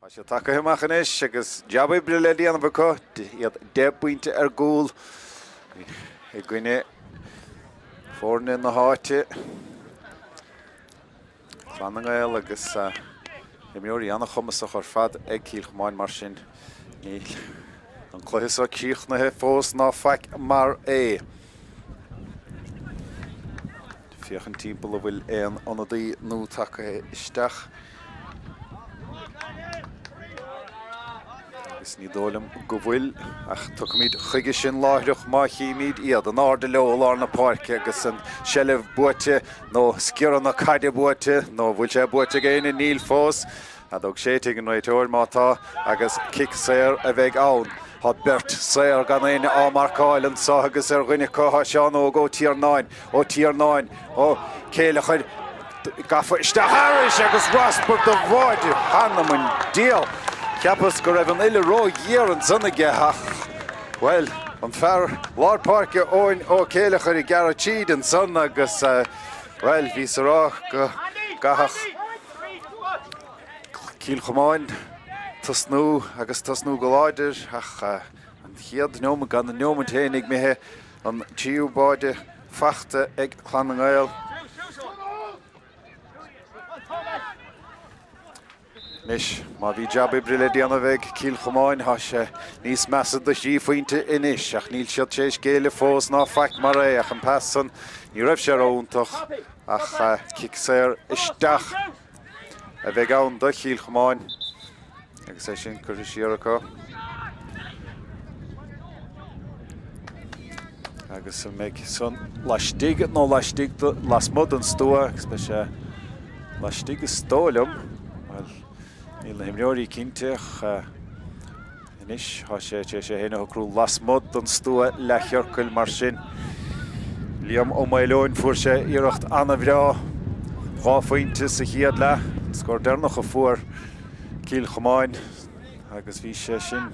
Tá take himachchan is agus jabba brile díana bhá iad 10 pointe gúl I gcuine fórna na háite Clann nGael agus imreoirí anna chumasach ar fad ag Cill Chomáin mar sin níl an chluiche a cíochnathe fós ná feic mar é. Fiochan timpeall a bhfuil éon anadaí nó take isteach. Agus ní dólam go bhfuil ach tucha míad chuige sin láithreach má chiimiad iad an áda leol ar na páirce agus an selleh buaite nó sciaran na caide buaite nó bhfuil sé buaite géine níl fós a dog sé an réiteoir mátá agus kick séir a bheith ann. Tá bert séir gan éine ámarcáil an sa agus ar ghuine cótha seán ó go tír 9 ó tír 9 ó céile chuid gafa iste Harris agus Rasper do bháid hanna mun díal. Ceapas go raibh an ile ró dhéar an sunnaige well, an fear Lord Parke óin ó céile chuir I gara tíd an sun agus well, bhí sa rá go gahach Cill Chomáin tasnú agus tasnú go láidir ach an chiad neoma gan an neoma ténig mithe an tíú báide fachta ag Clann nGael. Nis, má bhí jabba brile díana bheith Cill Chomáin há sé níos measa do sí faointe inis ach níl siad sééis géile fós ná feic mar é ach an pesan ní raibh sé róntaach ach kick séir isteach a bheith ann do Cill Chomáin agus é sin chuir siar acu. Agus méid son laistigh nó laistigh las mud an stua agus be sé laistigh stólam níl na himreoirí cinnteach inis há sé héine crú las mud an stua leithchearcail mar sin. Liam ó maileoin fuair sé iirecht anna bhrá dhá faointe sa chiad le scór dearnach a fuair Cill Chomáin agus bhí sé sin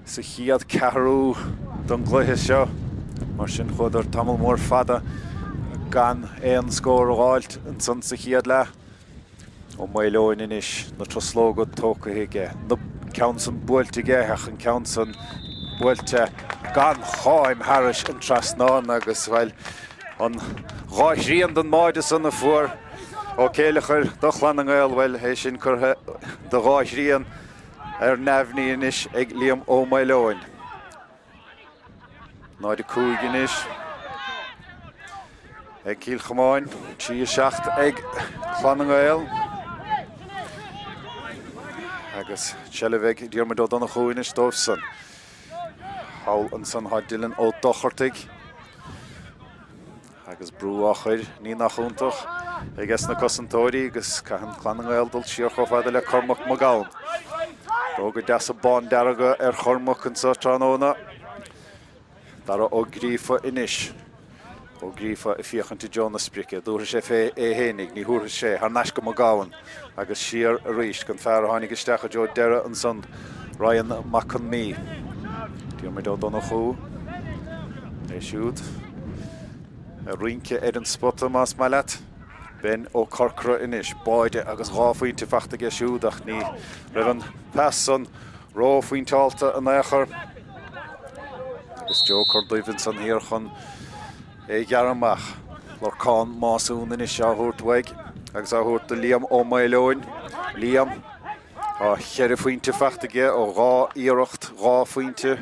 sa chiad ceathrú don Cluiche seo mar sin chud ar tamil mór fada gan éon scór gháilt an san sa chiad le. Ó maileoin inis na troslógad tócaige na ceansan buailte ach an ceansan buailte gan cháim Harris an trasnán agus bhfuil an gháithríon don máide san na fuair ó céile chuir do Clann nGael bhfuil é sin chutha do gháithríon ar neamhní inis ag Liam ó maileoin. Náid a cúig inis ag Cill Chomáin 37 ag Clann nGael. Agus selleh diarmadó donna chuúine stófsan. Hawl an san há Dylan ó dochartaigh. Agus brú áchair ní nach úntaach ag na cosantóirí agus caihan Clann nGael dul siar chomhfada le Cormac Magáin. Rógur deas a bán dearaga ar Cormac an sa tránóna. Dara ó grífa inis. Ó grífa I fiochananta Jonas Sprice. Dúra sé fé é hénig, ní thuair sé, ar neisce Magáin. Agus siar a ríis gan fear a tháinig isteach a Joe deire an son Ryan McConmee. Diarmadó donna chú. É siúd. A rince an spotta más mailet. Ben ó Corcra inis. Báide agus dhá faointe fachtaige siúd ach ní raibh an pesan rá faointeálta an éachar. Agus Joe Cordoivin san hir chun é gearamach. Lorcán másún inis áthúirt weig. Agus áthúirt Liam ó maileoin. Liam á cheir faointe fachtaige ó rá iirecht rá faointe.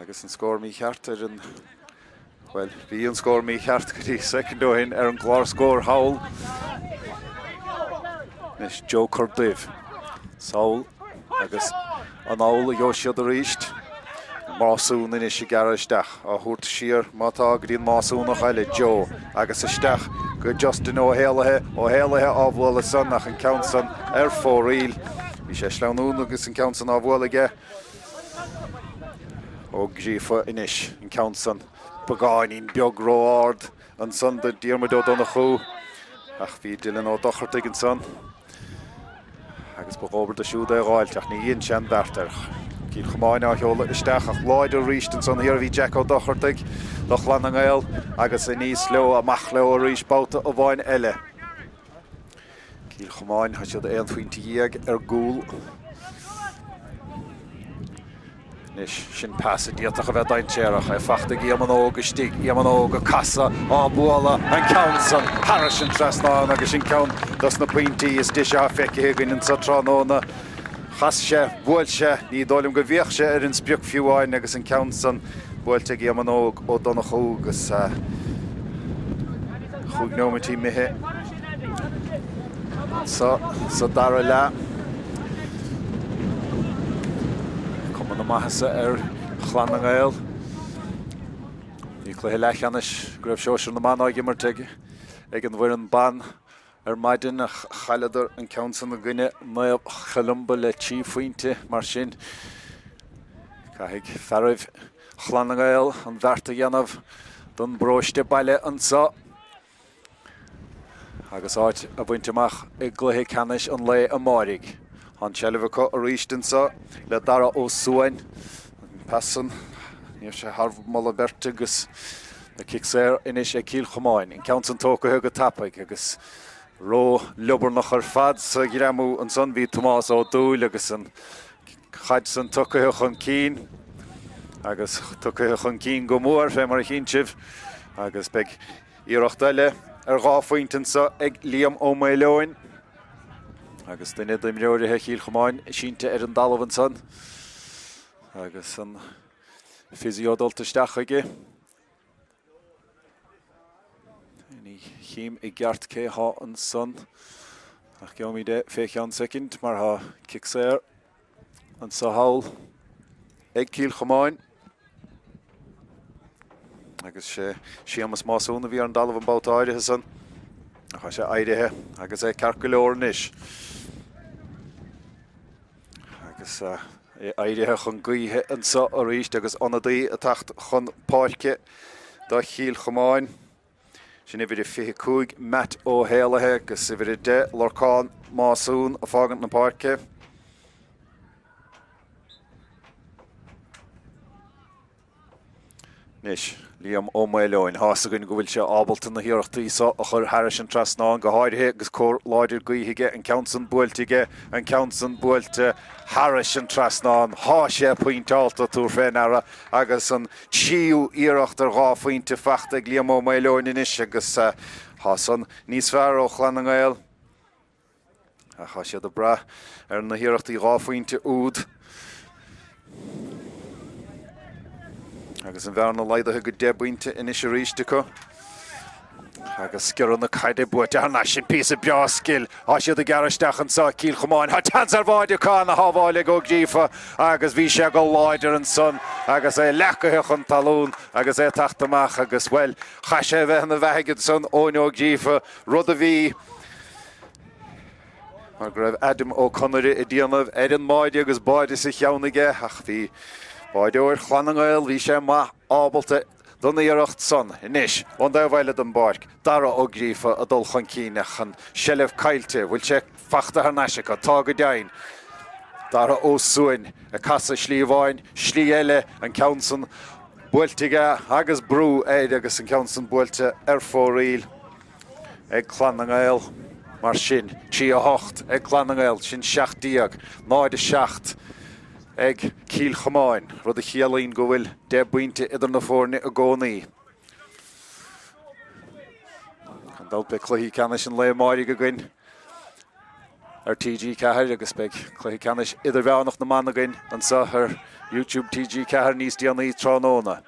Agus an scór mí cheart ar an well, bhí an scór mí cheart go dtí secondóin ar an glár scór hawl. Nis Joe Cordoiv. Saul agus an áwl a jo siad a ríist. Másún inis I gara isteach a thuairt siar mátá go dtíon másún nach eile Joe agus isteach go Justin ó héalathe á bhfuil san nach an ceansan ar fóríl. Bhí sé sleanún agus an ceansan á bhfuil ó grífa inis an ceansan bagáinín beag róáard an san de diarmadó donna chú ach bhí Dylan ó dochartaigh an san agus ba óbert a siúd a gháilteach ní dhéon sean beartar Cill Chomáin á heola isteach ach láid ríist an son hir bhí Jack ó dochartaigh do Clann nGael agus in níos leo amach leo ríist báta ó bhain eile. Cill Chomáin ha siad éon faointe dhéag gúl. Nis sin pass díotach a bheith daintéireach a fachtaigh Iamanóg istigh Iamanóg a casa á buala an ceann san Harris an Trasnáin agus sin ceann dos na pointí is dis a feice gin an sa tránóna chas sé, bhfuil sé, ní dólim go bhíoch sé ar an spiúch fiúáin agus an ceann san bhfuilte Iamanóg ó donna chugus chuig nómatí mithe. So dara le. Cumann na maithasa ar Clann nGael. Ní Cluiche Leathcheannais go raibh Sóisir na mánáid mar tuige ag an bhuireann ban ar maidin a chailedar an ceann san na gcuine naobh chalumba le tí faointe mar sin. Caithfidh fearadh Clann nGael an bhearta dhéanamh don bróiste baile an sa. Agus áit a bhaint amach i Cluiche Leathcheannais an le a máirigh. An Shellivacha a ríist an sa le dara ó Suain. Passan, níor sé Harb Molla Berta agus le Kicséir inis Cill Chomáin. In ceann san tóca go tapaigh agus ró lubar nach ar fad sa ghiramú an son bhí Tomás ó dúil agus an chaid san tucaithe chun cín agus tucaithe chun cín go mór fé mar a chintíh agus beag íireacht eile ar gá faointeann sa ag Liam ó Méileoin. Agus duine imreoirithe Cill Chomáin sínte ar an dalamh an son. Agus an fisiodolta isteach aige. Ní chím I gceart cé há an son. Ach geomí de féich an second mar ha Kicséir an sa hawl ag Cill Chomáin. Agus sé siamas másúna bhí ar an dalamh an báta áirithe son. Ach sé airithe agus ceart go leor níos. Agus airithe chun gaotha an sa a ríist agus anadaí a tacht chun páirce do Cill Chomáin. Sin I bhíidir 25 met ó héalathe agus I bhíidir 10 lorcáin másún a fágant na páirce. Nis, Liam ó Méileoin, hásagann go bhfuil sé ábalta na hiarachtaí sa a chur Harris an Trasnáin go háirithe agus cór láidir gaothaige an ceann san buailteige an ceann san buailte Harris an Trasnáin há sé pointáalta túr féin ara agus an tíú íireacht ar gá faointe feachta ag Liam ó Méileoin inis agus há san níos fearr ó Clann nGael. A há sé de bra ar na hiarachtaí gá faointe úd. Agus an bhearna leidathe go debuinte inis a ríiste go. Agus sciar na caide buaite hana sin pís a beascil á siad a garisteach an sa Cill Chomáin. Tá tansar bháide cá na hábháile go ddífa agus bhí sé go láidir an son agus é lecathe chun talún agus é tachtamach agus well cha sé bheith na bheigid son óneog ddífa rud a bhí mar go raibh Adam ó Connery I dtíanamh an máide agus báide sa cheannaige ach bhí Báide o'r Clann nGael bhí sé ma ábalta donna íireacht son inis ón dá bhaile an barc dara ó grífa a dul chun cíine chun selleh caiilte bhfuil sé fachta ar naisicha tá go dein dara ó Suain a casa slíomháin slí eile an ceann san buailte agus brú éid agus an ceann san buailte ar fóríl ag Clann nGael mar sin 3-8 ag Clann nGael sin 7 náid a 7 ag Cill Chomáin, rud a chialaín go bhfuil 10 buinte idir na fórne a gcónaí. An dal be Cluiche Leathcheannais an le máirigh go gin ar TG Ceathair agus be Cluiche Leathcheannais idir bheannach na man again an sa ar YouTube TG Ceathair níos díanaí tránóna.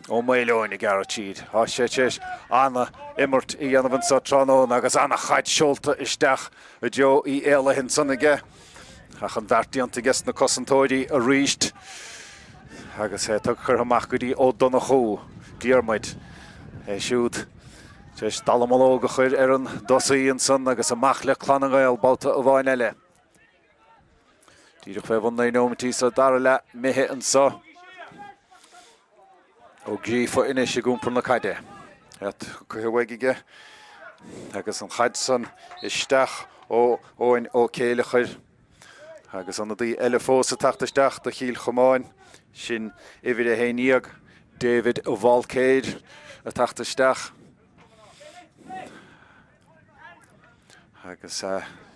Ó Méileoin I gar tíd. Á sé anna immert I dhéanamh an sa tránóna agus anna chaid seolta isteach a deo I éile hin sannaige. Ach an bheartaíonta gas na cosantóirí a ríist agus tug chur amach go dtí ó donna chó díormaid siúd sé dalamálóga chuir ar an dosaí an son agus amach le Clann nGael báta a bhain eile. Díreach fé bhain nómatí sa dara le mithe an sa ó grífa inis I gúmpar na caide. Chuhuiige agus an chaid son isteach ó céile chuir Agus an dí eile fós a Tráchtaire a Cill Chomáin sin ifir a héníag David ó Bhálcéid a Tráchtaire. Agus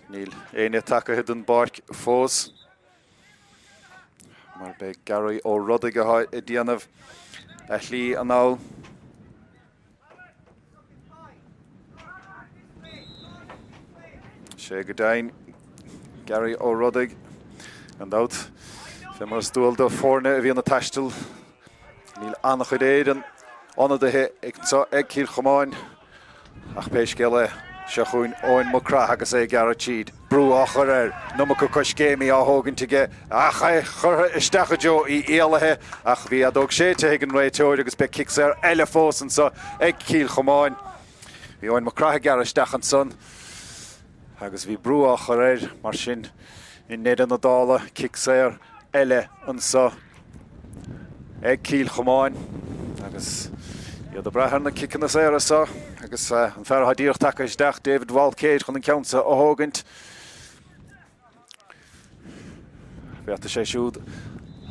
níl éine takehead an barc fós. Mar be Gary ó Rudig a díanamh a hlí an áil. Sé go dain Gary ó Rudig an dát fé mar stúil do fórne a bhí an na taistil. Níl annach chud éidir anna de ag Cill Chomáin ach péis geile se chuin óin mo crach agus é Garrett Chead. Brú áchar nó go coscéimi á hógann tige ach chur isteach jo í éalathe ach bhí adóg séte ag an réiteoir agus be kicks eile fós an so ag Cill Chomáin. Bhí óin mo crach Garrett isteach an son agus bhí brú áchar mar sin in ned an dála kicks eile an so ag Cill Chomáin agus iad a brethar na kickan na séir so agus an fear hadíoch take isteach David Bhálcéid chun an ceansa ó hógant. Bheata sé siúd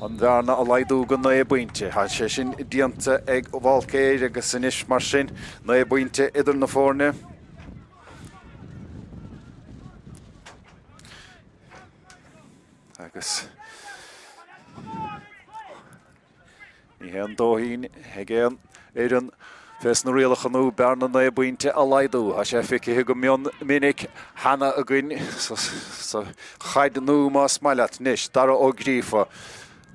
an bhearna a laidú gan na buinte. Tá sé sin dianta ag Bhálcéid agus inis mar sin na buinte idir na fórne. Agus ní hen dóhín hegéan éan fes na rialach anú berna na buinte a laidú. A sé fici go mion minic hana a gyn so chaid nú má smaileat nis dar ó grífa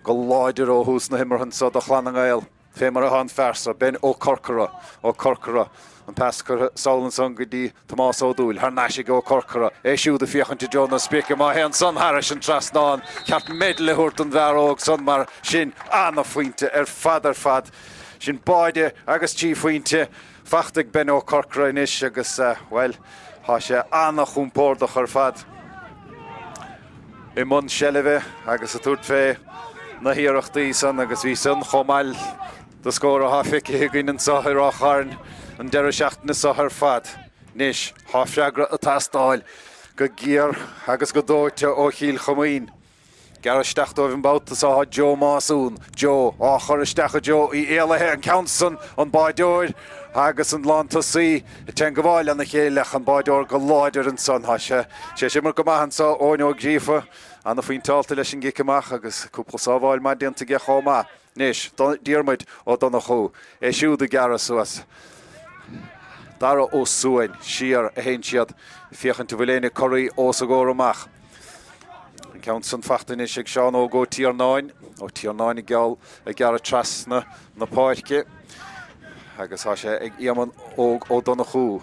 go láidir ó hús na himmarhan so do Clann nGael fé mar a han fersa ben ó corcara an pescar Solonson go dí Tomás ó dúil har náisi go corcara é siúd a fiochan te Jonas spica má hen son Harris an trasnáin ceart medle húirt an bhearóg son mar sin anna fuinte fad sin baide agus tí fuinte fachtig ben ó corcara inis agus well há sé anna chumpórdach ar fad I mun selleve agus a tuairt fé na hiarachtaí san agus bhí san chomáil do scór a fici higainn an Sathairn Ráth Chairn an deire seachtaine Sathairn fad níos há freagra a tastáil go gíar agus go dóirte ó Cill Chomáin. Gar isteach dóibh an bautas á Joe Másún. Joe á chur isteach a Joe í éalathe an ceansan an báidóir agus an lántasaí I te go bháil anna chéilech an báidóir go láidir an son sé sé mar go maithan sa óin ó grífa anna faoin talta leis an gicamach agus cúpla sábháil mai déanta ge chomá. Níos díormaid ó donna chó é siúd a gar suas. Dara ó suain siar a héin siad fiochan tú bhléine choirí os a ggóir amach. An ceansan fachtain is ag seán ó go tíar 9 ó tíar 9 I geall a gar a trasna na páirce agus há sé ag iaman óg ó donna chó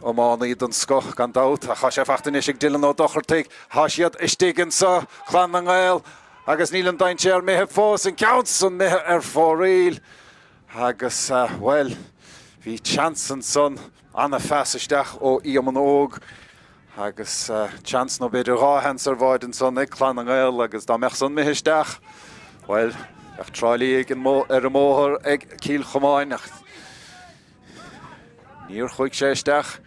ó mána iad an scoch gan dát a há sé fachtain is ag dilan ó dochartaigh há siad istigan sa Clann nGael agus níl an dainte ar méthe fós an ceansan méthe fóréil agus well hí chansan son anna feasisteach ó iaman óg agus chans no beidir ráhans ar bhaid an son ag Clann nGael agus dá meach son méthisteach well ach tráilí ag ar a móthir ag Cill Chomáin ach níor chuig sé isteach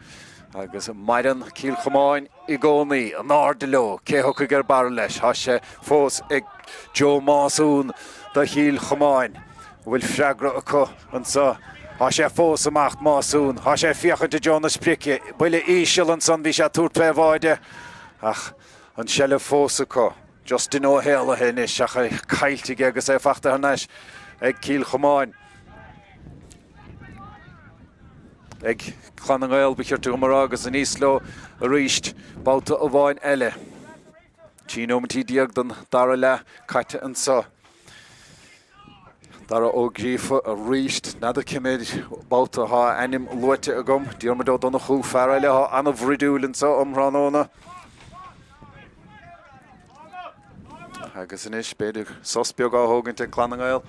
agus maidan Cill Chomáin I gcónaí an ár de leo céthócha gur bar leis há sé fós ag Joe Másún do Cill Chomáin bhfuil freagra acu an sa há sé fós amach Másún há sé fiochan de Jonas Price buile íseal an son bhí sé tuairt pe bháide ach an selle fós acu Justin ó héalathe inis ach caiiltigh agus é fachta hanis ag Cill Chomáin ag Clann nGael bicirtú mar agus an ísló a ríist báta ó bháin eile. Tíómatí diaag don dara le caite an sa. Dara ó grífa a ríist nada cimid báta há anim luite a gom diormad ó donna chó fear eile há anna bhridúil an sa omránóna. Agus inis beidir sosbeag á hógant ag Clann nGael.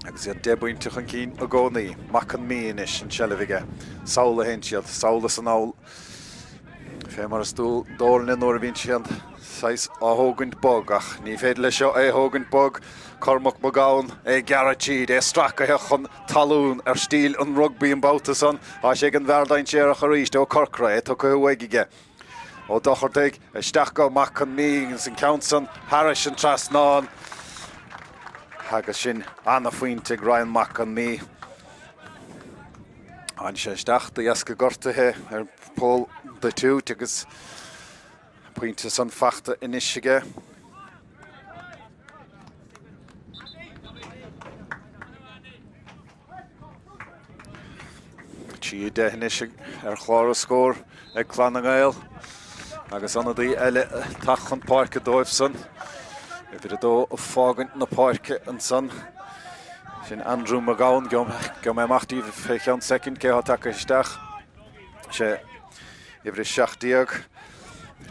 Agus iad debuintach an cín a gcónaí mac an mí inis an sellevige saola hen siad saola san áil fé mar a stúl dólan in nóir a bhín siad Sais áthógant bog ach ní féidir le seo áthógant bog Cormac Magáin garachíd stracathe chun talún stíl an rugby an bouta san sé an bherdain séach a ríist ó Corcra tu chuige ó dochirdaigh isteach go mac an mí san count san Harris an trasnáin agus sin anna faointe Ryan mac an mí an sé isteach do iasca gortathe Paul de tút agus pointe san fachta inisige. Tí de inisig chlár a scór ag Clann nGael agus anna dí eile tachan páirce dóibh san. Bhí dó fágant na páirce an san. Sin Andrew Magáin go mé machtaí fécean second cé take isteach. Sé ibhrí 16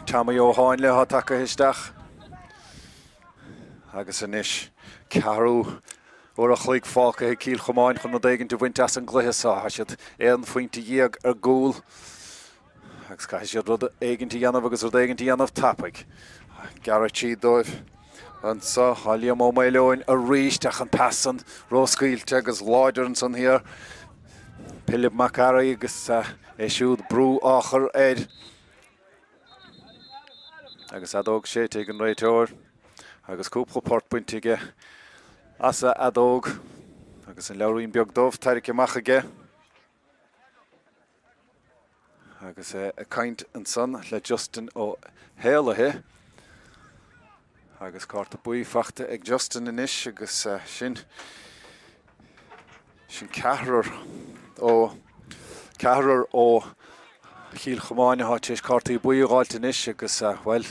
Tammy O'Háin le take isteach. Agus inis Carú ó a chluig fáca ag Cill Chomáin chun daigen tú bhaint as an gluthasá siad éan faointe dhéag ar gúil. Agus cai siad rud éigentí dhéanamh agus rud éigentí dhéanamh tapig. Garachí dóibh an sa Liam ó Méileoin a ríisteach an passan Róscailte agus láidir an san hir. Peile Macaraí agus siúd brú áchar éid. Agus adóg sé ag an réiteoir agus cúpla portpointige asa adóg agus an leabhríon beag dómh tairig amach aige agus a caint an san le Justin ó Héalathe agus cáirta buí fachta ag Justin inis agus sin ceathrar ó Cill Chomáin háis cáirtaí buí gáilt inis agus bhfuil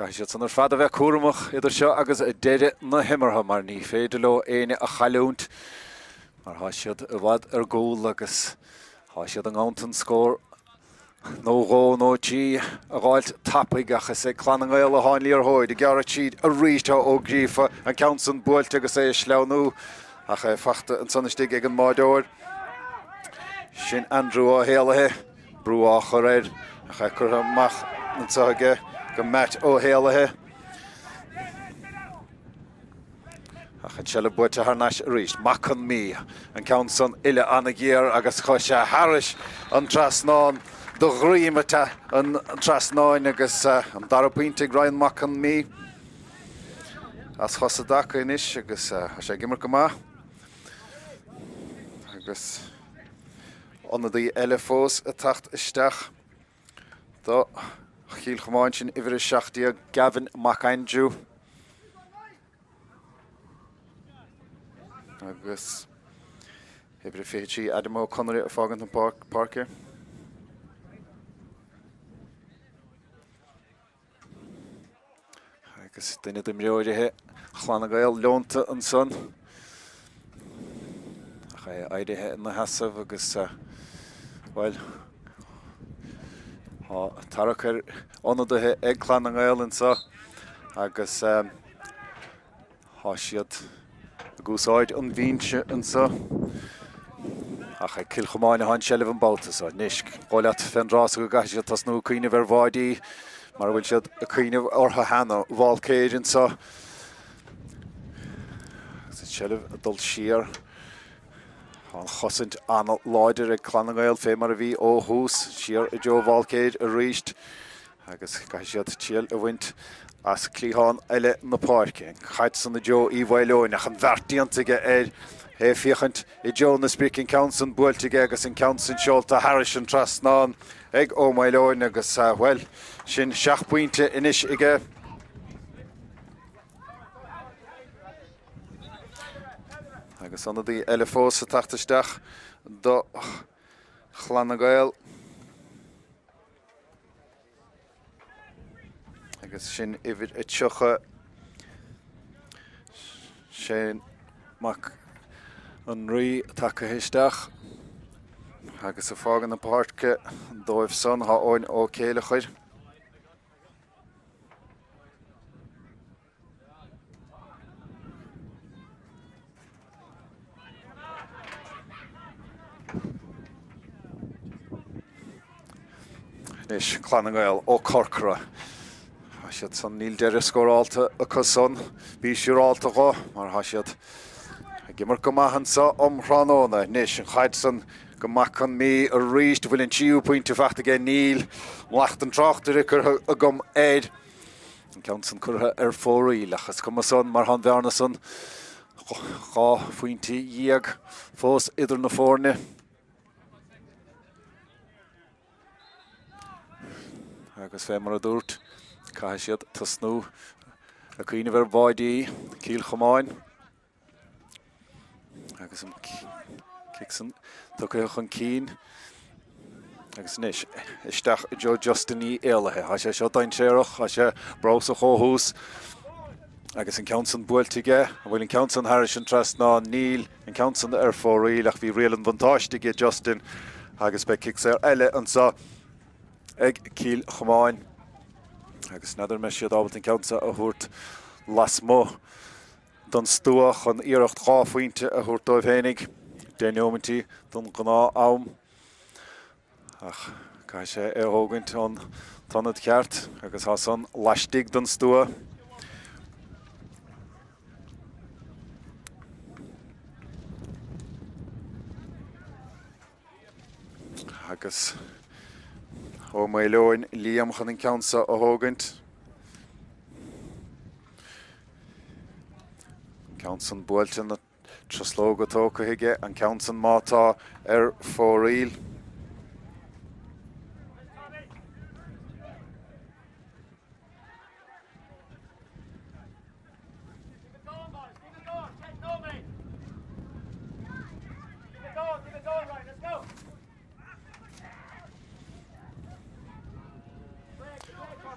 cai siad san ar fad a bheith cuaramach idir seo agus a deire na himmartha mar ní féidir le éine a chailúnt mar há siad a bhd ar gúil agus há siad an gáintan scór nó gó nó tí a gáilt tapig achas é Clann nGael a háin líor hóid a garachíd a ríiste ó grífa an count san buailte agus é sleanú ach fachta an sannaistigh ag an máideoir sin Andrew ó Héalathe brú áchar éid a chur amach an saige go Matt ó Héalathe ach an seile buaite thnáis a ríist mac an mí an count san ile anna géar agus choise Harris an trasnáin do ghríimete an trasnáin agus an darapinte Ryan mac an mí as chosa daca inis agus sé gimar go maith agus anna dí eile fós a tacht isteach do Cill Chomáin sin ibhir 16 Gavin McAndrew agus ibhir féití Adam O'Connor a fágant an Parker agus duine do mreoirithe Clann nGael leonta an son airithe na hasamh agus bhfuil Tráchtaire ionadathe ag Clann nGael an sa agus há siad a gúsáid an bhínse an sa ach Cill Chomáin a hain seileh an bouta sa níos gáileat fenrás go gaiise tas nó cuioineh ar bháidí mar bhfuil siad a cuioineh ortha hena bháilcéid an sa seileh a dul siar an chosint anna láidir ag Clann nGael fé mar a bhí ó hús siar i dteo bháilcéid a ríist agus cai siad tíal a bhaint as clíháin eile na páirce chaid san na dteo í bhaileoin ach an bheartíontaige fiachant i dteo na speaking count san buailte agus an count san seolta Harris an trasnáin ag ó Méileoin agus bhfuil sin 6 pointe inis ige agus anna dí eile fós a tacht isteach do Clann nGael agus sin ibhir i tucha sé mac an rí take isteach agus a fágan na páirce dóibh son há óin ó céile chuir Clann nGael ó Corcra Siad san níl deire scóráilta a cosson, bí siúráilta go, mar siad gimar go maithan sa omhránóna, nis an chaid san go machan mí a ríist bhfuil an tíú pointe fachta gé níl, mlacht an Tráchtaire chur a gom éid. An ceann san curtha fóraí lechas cum san mar han bhearna san gá faointe díag fós idir na fórne. Agus fé mar a dúirt, cai siad tasnú a cuine bhar báidí Cill Chomáin. Agus an Kixon tucach an cín. Agus nis, isteach jo Justin í éilethe. Ha sé seo dain séireach, ha sé brás a chóthús. Agus an ceann buailte bhfuil an ceann Harris an tras ná níl, an ceann fóraí ach bhí rialann vantáiste Justin. Agus be Kix eile an sa ag Cill Chomáin. Agus nadidir me siad ábalt an ceann a thuirt las mó don stúach an iirecht gáfuointe a thuirt dóibh hénig. Déneomantí don gná am. Ach, cai sé hógaint an tannad ceart, agus há san laistigh don stúa. Agus ó mé leoin líam chan an ceansa a hógaint. Ceann buailte na traslóga tóca hiige, an ceann mátá fóraíl.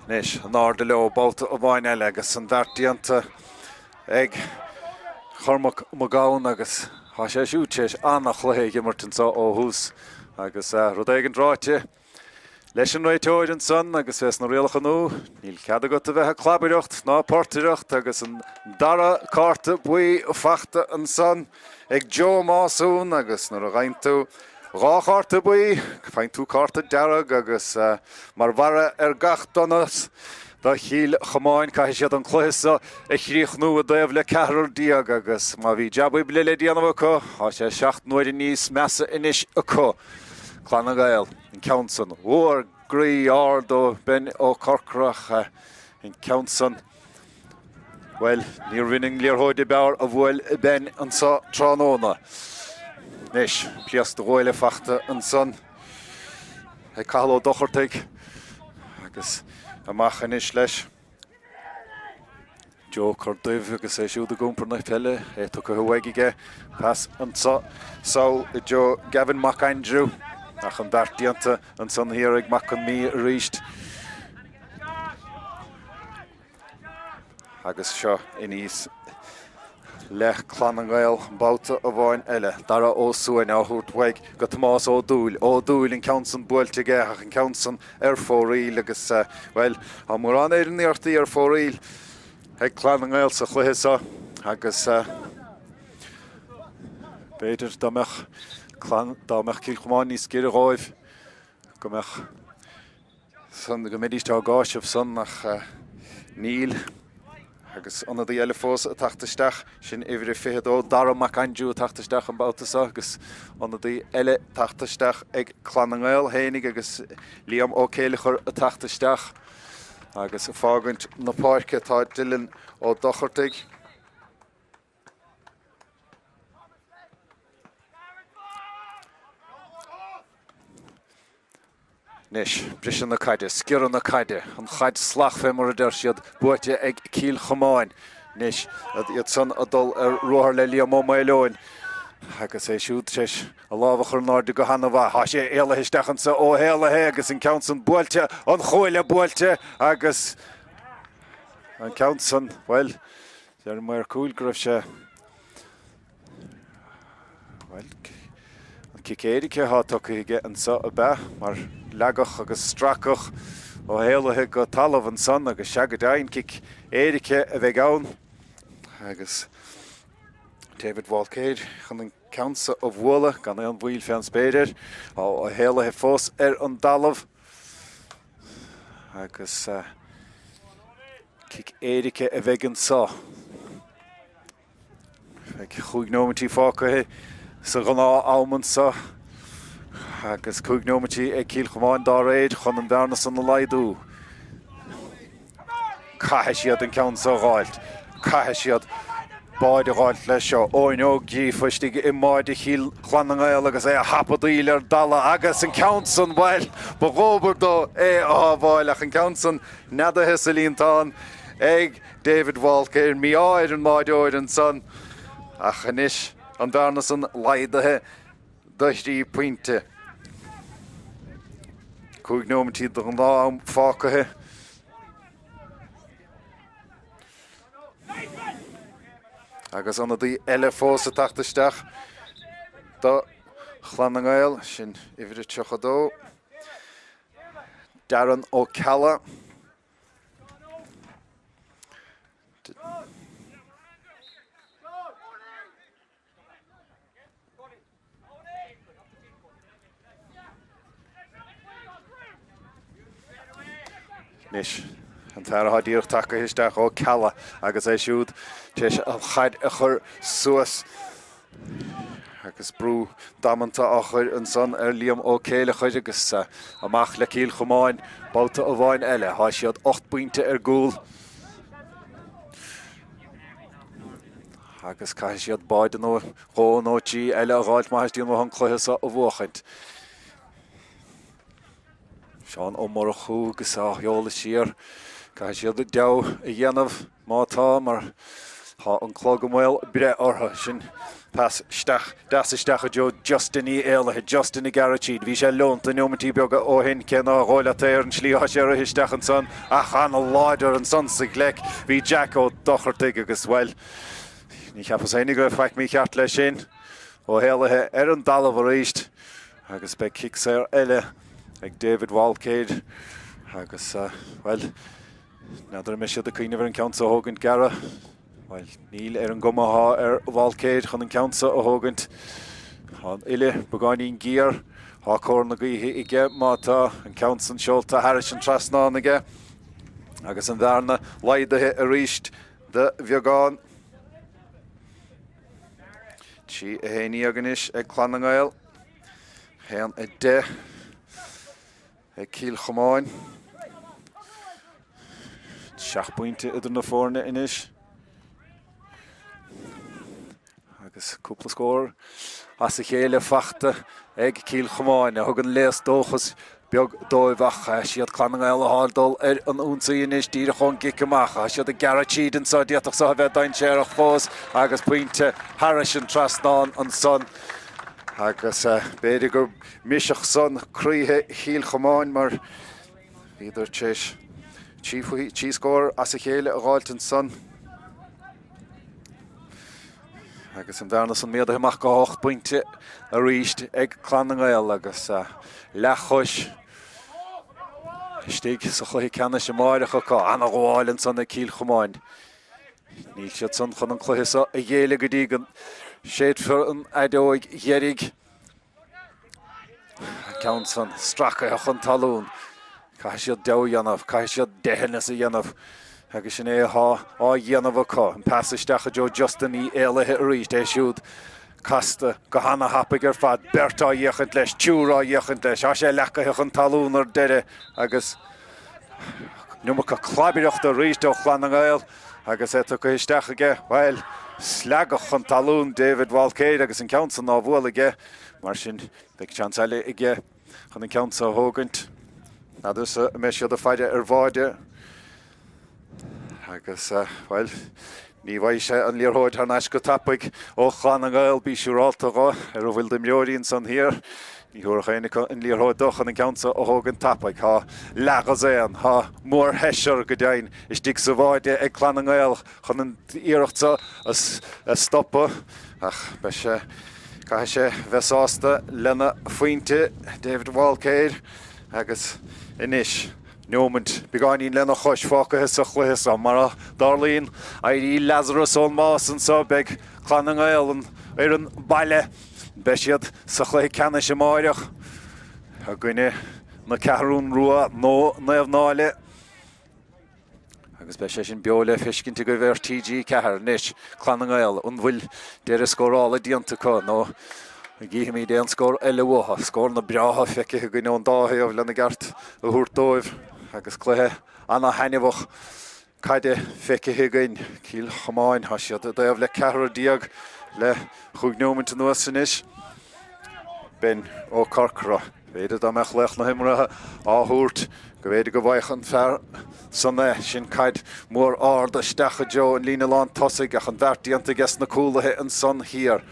Nis, an áda leo báilta a bhain eile agus an bheartíanta ag chormach mo gáin agus há sé siúteis annach chluithe gimmart an sa ó hús agus rud ag an dráite leis an réiteoid an san agus fes na réalach anú níl cead agat a bheithe clabaireacht ná páirtireacht agus an dara carta buí a fachta an san ag Joe Másún agus nar a ghain tú rá carta buí, fain tú carta dearag agus mar bhara gach donas da Cill Chomáin cai siad an chluisa a chríochnú a daobh le cehrar díag agus má bhí jabú bliile díanamh acu, há sé 7 nuair níos measa inis acu. Clann nGael, an ceann mhuar grí ard ó ben ó corcrach an ceann well, níor winning líorthóide bear a bhfuil ben an sa tránóna. Nis, plias do bhile fachta an san ag cailó dochartaigh agus amach inis leis. Joe Corduv agus siúd a gúmpar na Peile tu go thuhaigige pas an sao i Joe Gavin McAndrew ach an bheartíanta an san hir ag mac an mí a ríist. Agus seo iníos le Clann nGael báta a bhain eile dara ó suain á thuirt waig go Tomás ó dúil an ceann buailte ach an ceann fóraíl agus well há mór an éidir níortaí fóraíl ag Clann nGael sa chluithe agus beidir dámach Cill Chomáin níos gur a ráibh go meach san go méidiste á gáisih san nach níl agus anna dí eile fós a tachtasteach sin ihir i fihedó dara McAndrew a tachtasteach an báta agus anna dí eile tachtasteach ag Clann nGael hénig agus Liam ó Céilechar a tachtasteach agus fágaint na páirce tá Dylan ó dochartaigh. Nis, brisin na caide, sciran na caide, an chaid slach fé mar a der siad buaite ag Cill Chomáin. Nis, iad san a dul ruthar le Liam ó Maileoin. Agus siúd séis a lábhachar náirde go hanamh há sé éile isteachan sa ó héalathe agus an ceann buailte, an choile buailte agus an ceann, well, ar mar cúil go raibh sé well, an cicéirice há tucaige an sa a bheith mar legach agus stracach ó héalathe go talamh an san agus seagadain cic éirice a bheith ann agus David Walcade chun an ceansa ó bhla gan é an bhuiil fean spéidir ó héalathe fós an dalamh agus Kick Erika a vegan saw. Chuignomatí fácathe sa gná almond sa agus chuignomatí ag Cill Chomáin dá réid chun an bhearna san na laidú. Caithe siad an ceann sa gháilt. Caithe siad báid a gháilt leis seo. Óin ó gí fuistigh i máid i Cill nGael agus é a hapadíl ar dala agus an ceann san bhil ba góbar dó é á bháilach an ceann san neadathe sa líontán ag David Walker mi áid an máid óid an son. Ach inis an bhearna san laidathe doisrí pointe. Chuignomatí do an lá fácathe. Agus anna dí eile fós a tachtasteach do Clann nGael sin ifrid tuchadó. Darren O'Calla. Nis an tar ha díoch tacha histeach ó Calla agus é siúd teis a chaid a chur suas agus brú damanta a chur an son Liam ó Céile chuid agus amach le Cill Chomáin báta a bhain eile há siad 8 pointe ar gúl agus cai siad báid an ó nótí eile a gháilt maithis díon an chluithe sa a bhuachant. Seán ó mar a chú gus a heola siar cai siad a dew a dhéanamh mátá mar há an clog amhil bre ortha sin pas isteach a jo Justin í éilethe Justin i Garachíd bhí sé leonta neomatí beaga ó hin cena Ráthchairn slí a séar a histeach an son ach an láidir an son sa gleic bhí Jack ó dochartaigh agus bhfuil ní cheapas énig go feic mí cheart lei sin ó héalathe ar an dalamh a ríist agus be kick séir eile ag David Walker agus well nadidir me siad a cuiineh an ceansa a thógant gara well níl ar an gomathá ar Walker chun an ceansa a thógant an ile begáinín gíar há cór na gaothaí ige mátá an ceansan seolta Harris an trasnáin aige agus an bhearna laidathe a ríist de bheagán tí a héanaí aganis ag Clann nGael héan a de ag Cill Chomáin 7 pointe idir na fórne inis agus cúpla scór as a chéile fachta ag Cill Chomáin a thugann leas dóchas beag dóibhacha siad Clann nGael a háldul ar an únsaí inis díra chun gicamacha siad a Garachíd an sa diaach sa bheith dain séarach fós agus pointe Harris an trasnáin an son agus beidir gur miseach son cruthe Cill Chomáin mar idir teis tí scór as a chéile a gháilt an son agus an bhearna san méad amach go 8 pointe a ríist ag Clann nGael agus lechois stig sa chluiche cena sem máirecha cá anna gháil an son ag Cill Chomáin níl siad son chun an chluiche sa a dhéile go dtí an séad for an aidóig dheirigh ceann san stracha a chun talún cai siad dew dhéanamh cai siad dehannas a dhéanamh agus sin é á dhéanamh acu an pasisteach a jo Justin í éilethe a ríist é siúd casta go hana hapaigh ar fad bertá dhéachant leis tiúrá dhéachant leis á sé lecathe chun talún ar deire agus numacha chlaibireacht a ríist ó Clann nGael agus é tu go histeach aige bhil sleagach chun talún David Walker agus an ceann san á bhuail aige mar sin beag chance eile aige chun an ceann sa thógant nadidir me siad a fáide ar bháide agus bhil ní bhaid sé an líorthóid ar neis go tapaigh ó Clann nGael bí siúrálta gá ar bhfuil de meoiríonn san hir ní thuair chéine an líorthóid dochan an ceansa ó thógant tapaigh há leagas éan há mór heisiir go dain is dig sa bháide ag Clann nGael chun an iireachta a stoppa ach be sé cai sé bheitsásta lena faointe David Walker agus inis Neomant begáinín lena chois fácathe sa chluithe sa mar a darlíonn éirí Lazarus ón más an sa beag Clann nGael ar an baile be siad sa chluithe cena sem máireach a gcuine na cearún rua nó naamhnáile agus be sé sin beola fiscin go bhar TG cehar níis Clann nGael an bhfuil deir scórála díanta có nó gí mí déan scór eileha scór na breatha feice go nó an dáthaí ó lena gart a thuúrtóibh agus cluthe anna hainehach caide feice higain Cill Chomáin has siad a daobh le cehar díag le chugnómint an nuas san is ben ó Corcra féidir dá meach lech na himrathe áthúirt go bhéidir go bhaich an fear sanna sin caid mór ard a stecha jo an lína lán tosaigh ach an bheartíanta gas na cúlathe an son hir.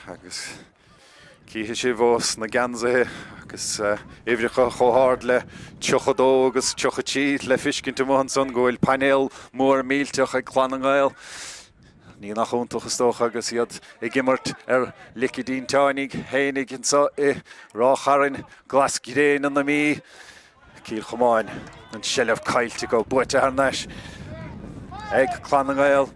Agus cíthe sé bhós na ganzathe agus éhreacha chomhard le tuchadó agus tuchatí le fiscinnta mohan son gohfuil panel mór mílteach ag Clann nGael. Ní nach úntacha stócha agus iad I gimmart licidín táinig hénig in sa Ráth Chairn glas gréin an na mí Cill Chomáin an sellef caiilte go buite ar neis ag Clann nGael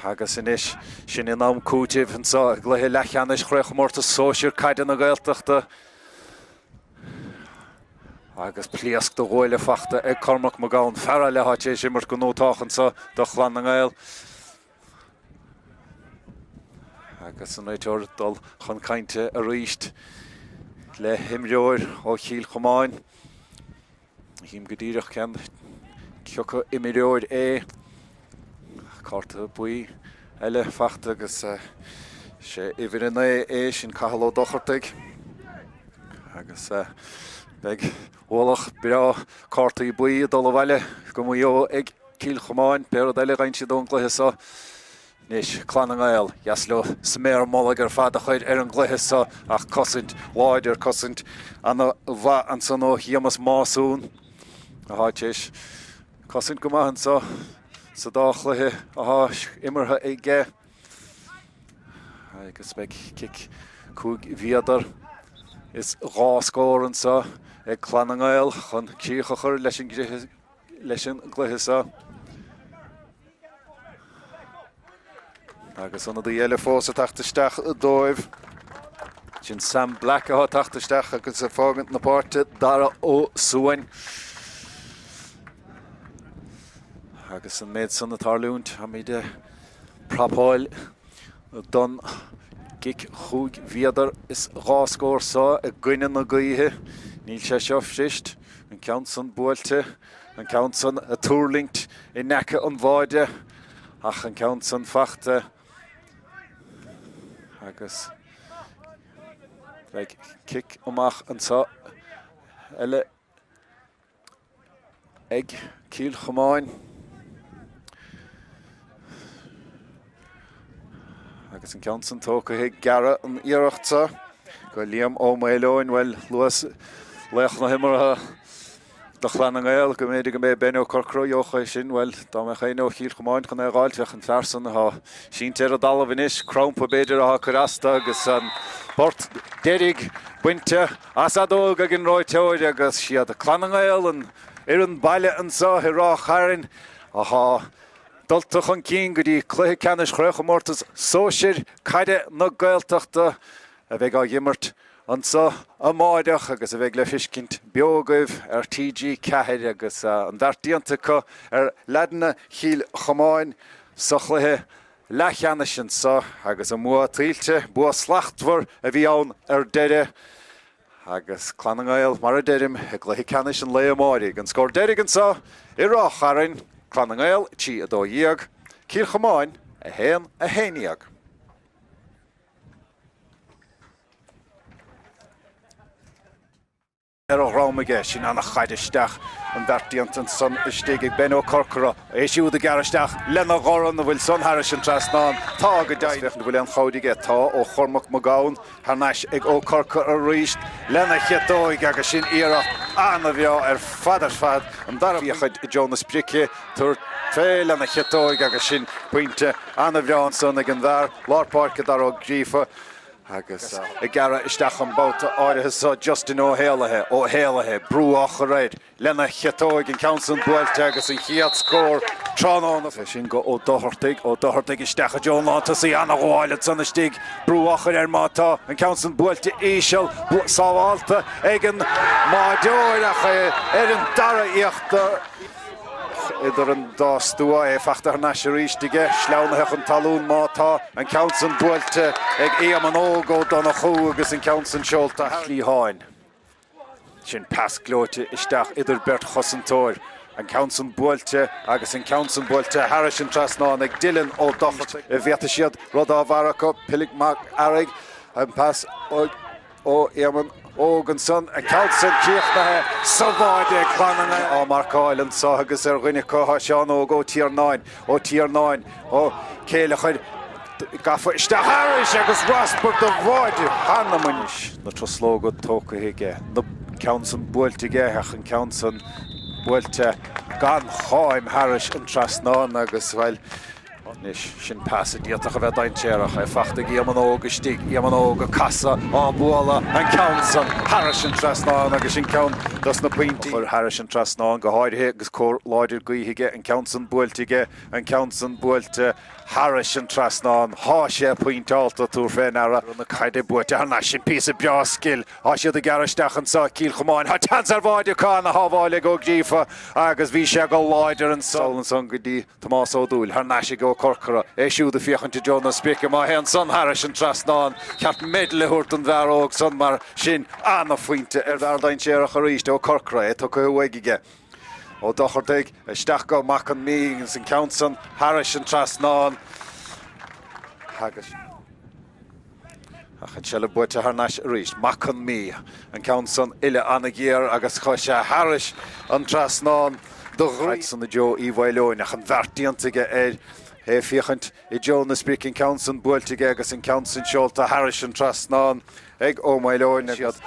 agus inis sin in am cútibh an sa gluthe Leathcheannais Comórtas Sóisir caiide na Gaeltachta agus pliasc do gháile fachta ag Cormac Magáin fearra le háit éis immert go nótáchan sa do Clann nGael. Agus an éitir dul chun cainte a ríist le himreoir ó Cill Chomáin. Hím go díreach ceann ceocha imireoir Carta buí eile fachta agus sé ihir in sin cahaló dochartaigh. Agus beag bhlach bra carta I buí a dul bhaile go mó ag Cill Chomáin pero eile gaint don gluthe sa Nis Clann nGael jaslo sméir mólagar fada chuir an gluthe sa ach cosint láidir cosint anna bha an san ó hiamas másún a háitéis cosint go maithan sa dá-chluthe a immertha ag gé agus beag cic cúg bhíadar is rá scór an sa ag Clann nGael chun cíochachar leis an gluthe sa agus anna dí eile fós a tachtasteach a dóibh sin Sam Black a tachtasteach agus a fágant na páirte dara ó Suain agus an méid san na tarlúnt a míide prapáil don gic chúg bhíadar is ráscór sa a gcuine na gaotha níl sé seo frist an ceann san buailte an ceann san a túrlingt I necha an bháide ach an ceann san fachta agus kick amach an sa eile ag Cill Chomáin agus an ceann tóca ag gara an iirecht sa go Liam ó Méileoin well luas lech na himmartha do Clann nGael go méidir go mé ben ó Corcra jocha sin well dá me chéine ó Cill Chomáin chun gáilteach an fearsan a síntear a dala bhanis crompa beidir a curasta agus an Spórt dérig buinte as adóg ag an roiiteoir agus siad a Clann nGael an an baile an sa Ráth Chairn a dultach an cín go dtí Cluiche Comórtas Sóisir caide na Gaeltachta a bheith á gimmart an sa a máideach agus a bheith le fiscint beogaibh TG ceithir agus an bheartíanta có ledanna Cill Chomáin sa Cluiche Leathcheannais an sa agus a mua tríilte bua slachthmhar a bhí ann deire agus Clann nGael mar a deirim ag Leathcheannais an le máidig an scór deirig an sa I Ráth Chairn Clann nGael tí a dó díag Cill Chomáin a héan a héiniag. Rámaige sin anna chaidisteach an bheartíant an son istíigh ag ben ó Corcra éisiú a garisteach lena gháran a bhfuil son Harris an trasnáin tá go daidh bhfuil an chódige tá ó Cormac Magáin Harneis ag ó Corcra a ríist lena chetóig agus sin iirecht anna bheo fad an darabhíochaid I Jonas Brice tuair fé lena chetóig agus sin puinte anna bheo an son ag an bhar lápáirce dar ó grífa agus I gara isteach an bóta áirithe sa Justin O'Héalathe brúach a réid lena chetóig an council buailte agus an chiad scór tránána sin go ó dohartaigh isteach a Jónánta sa anna gháile san istíg brúach ar mátá an council buailte íseal sábháilta ag an máideoireach ar an dara íochta idir an dástúa fachtar na ríistige sleánaach an talún mátá an council buailte ag éam an ógó donna chú agus an council seolta Clíháin. Sin pas glóite isteach idir Bert Chosantóir an council buailte agus an council buailte Harris an Trasnáin ag Dylan ó dochart bhéta siad rudá bharacha Pilig Mac Arig an pas ó éaman ógan son a council cíochnathe saváide Clann á Marcáil an sa agus ar rinne cótha seán ó tír 9 ó céile chuid gafa iste Harris agus Rasport do bháide hanna muis na troslógad tócaige na council buailte ach an council buailte gan cháim Harris an Trasnáin agus bhfuil sin pasa díotach a bheith daintéireach fachta íaman óga stig íaman óga casa á bhuala an council Harris an Trasnáin agus sin count das na pointí chuir Harris an Trasnáin go háirithe agus cór láidir gaoithe an council buailte an council buailte Harris an Trasnáin há sé pointáalta túr féin ara na caiide buaite hana sin písa beascil á siad a garisteach an sa Cill Chomáin há tansar bháide cána hábháile go gdífa agus bhí sé go láidir an sol an son go dtí Tomás Ó Dúil hana sé go corcara siúd a fiochananta Jonas Spica má hen son Harris an Trasnáin ceart medle húirt an bhearóg son mar sin anna faointe ar bheardain séireach a ríiste ó corcara tó go huaigige. ó dochortaigh isteach go mac an mí san council Harris an Trasnáin agus Achan sele buite harnas ríist mac an mí an council ile anna géar agus choise Harris an Trasnáin do ghrí san na Joe í bhaileoin achan bhartíantaige fiachant I Jonas Speaking Council buailte agus an council seolta Harris an Trasnáin ag ó maileoin siad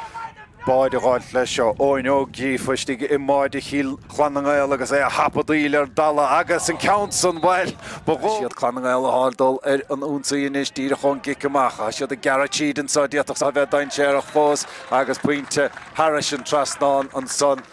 Báide gáil leis seo óin ó gífuistigh I máide Cill nGael agus a hapadíil ar dala agus an council bhil siad Clann nGael a háildul ar an únsaí inis díra chun gicamach a siad a garachíd an sa diaach sa bheith dain séireach fós agus puinte Harris an Trasnáin an son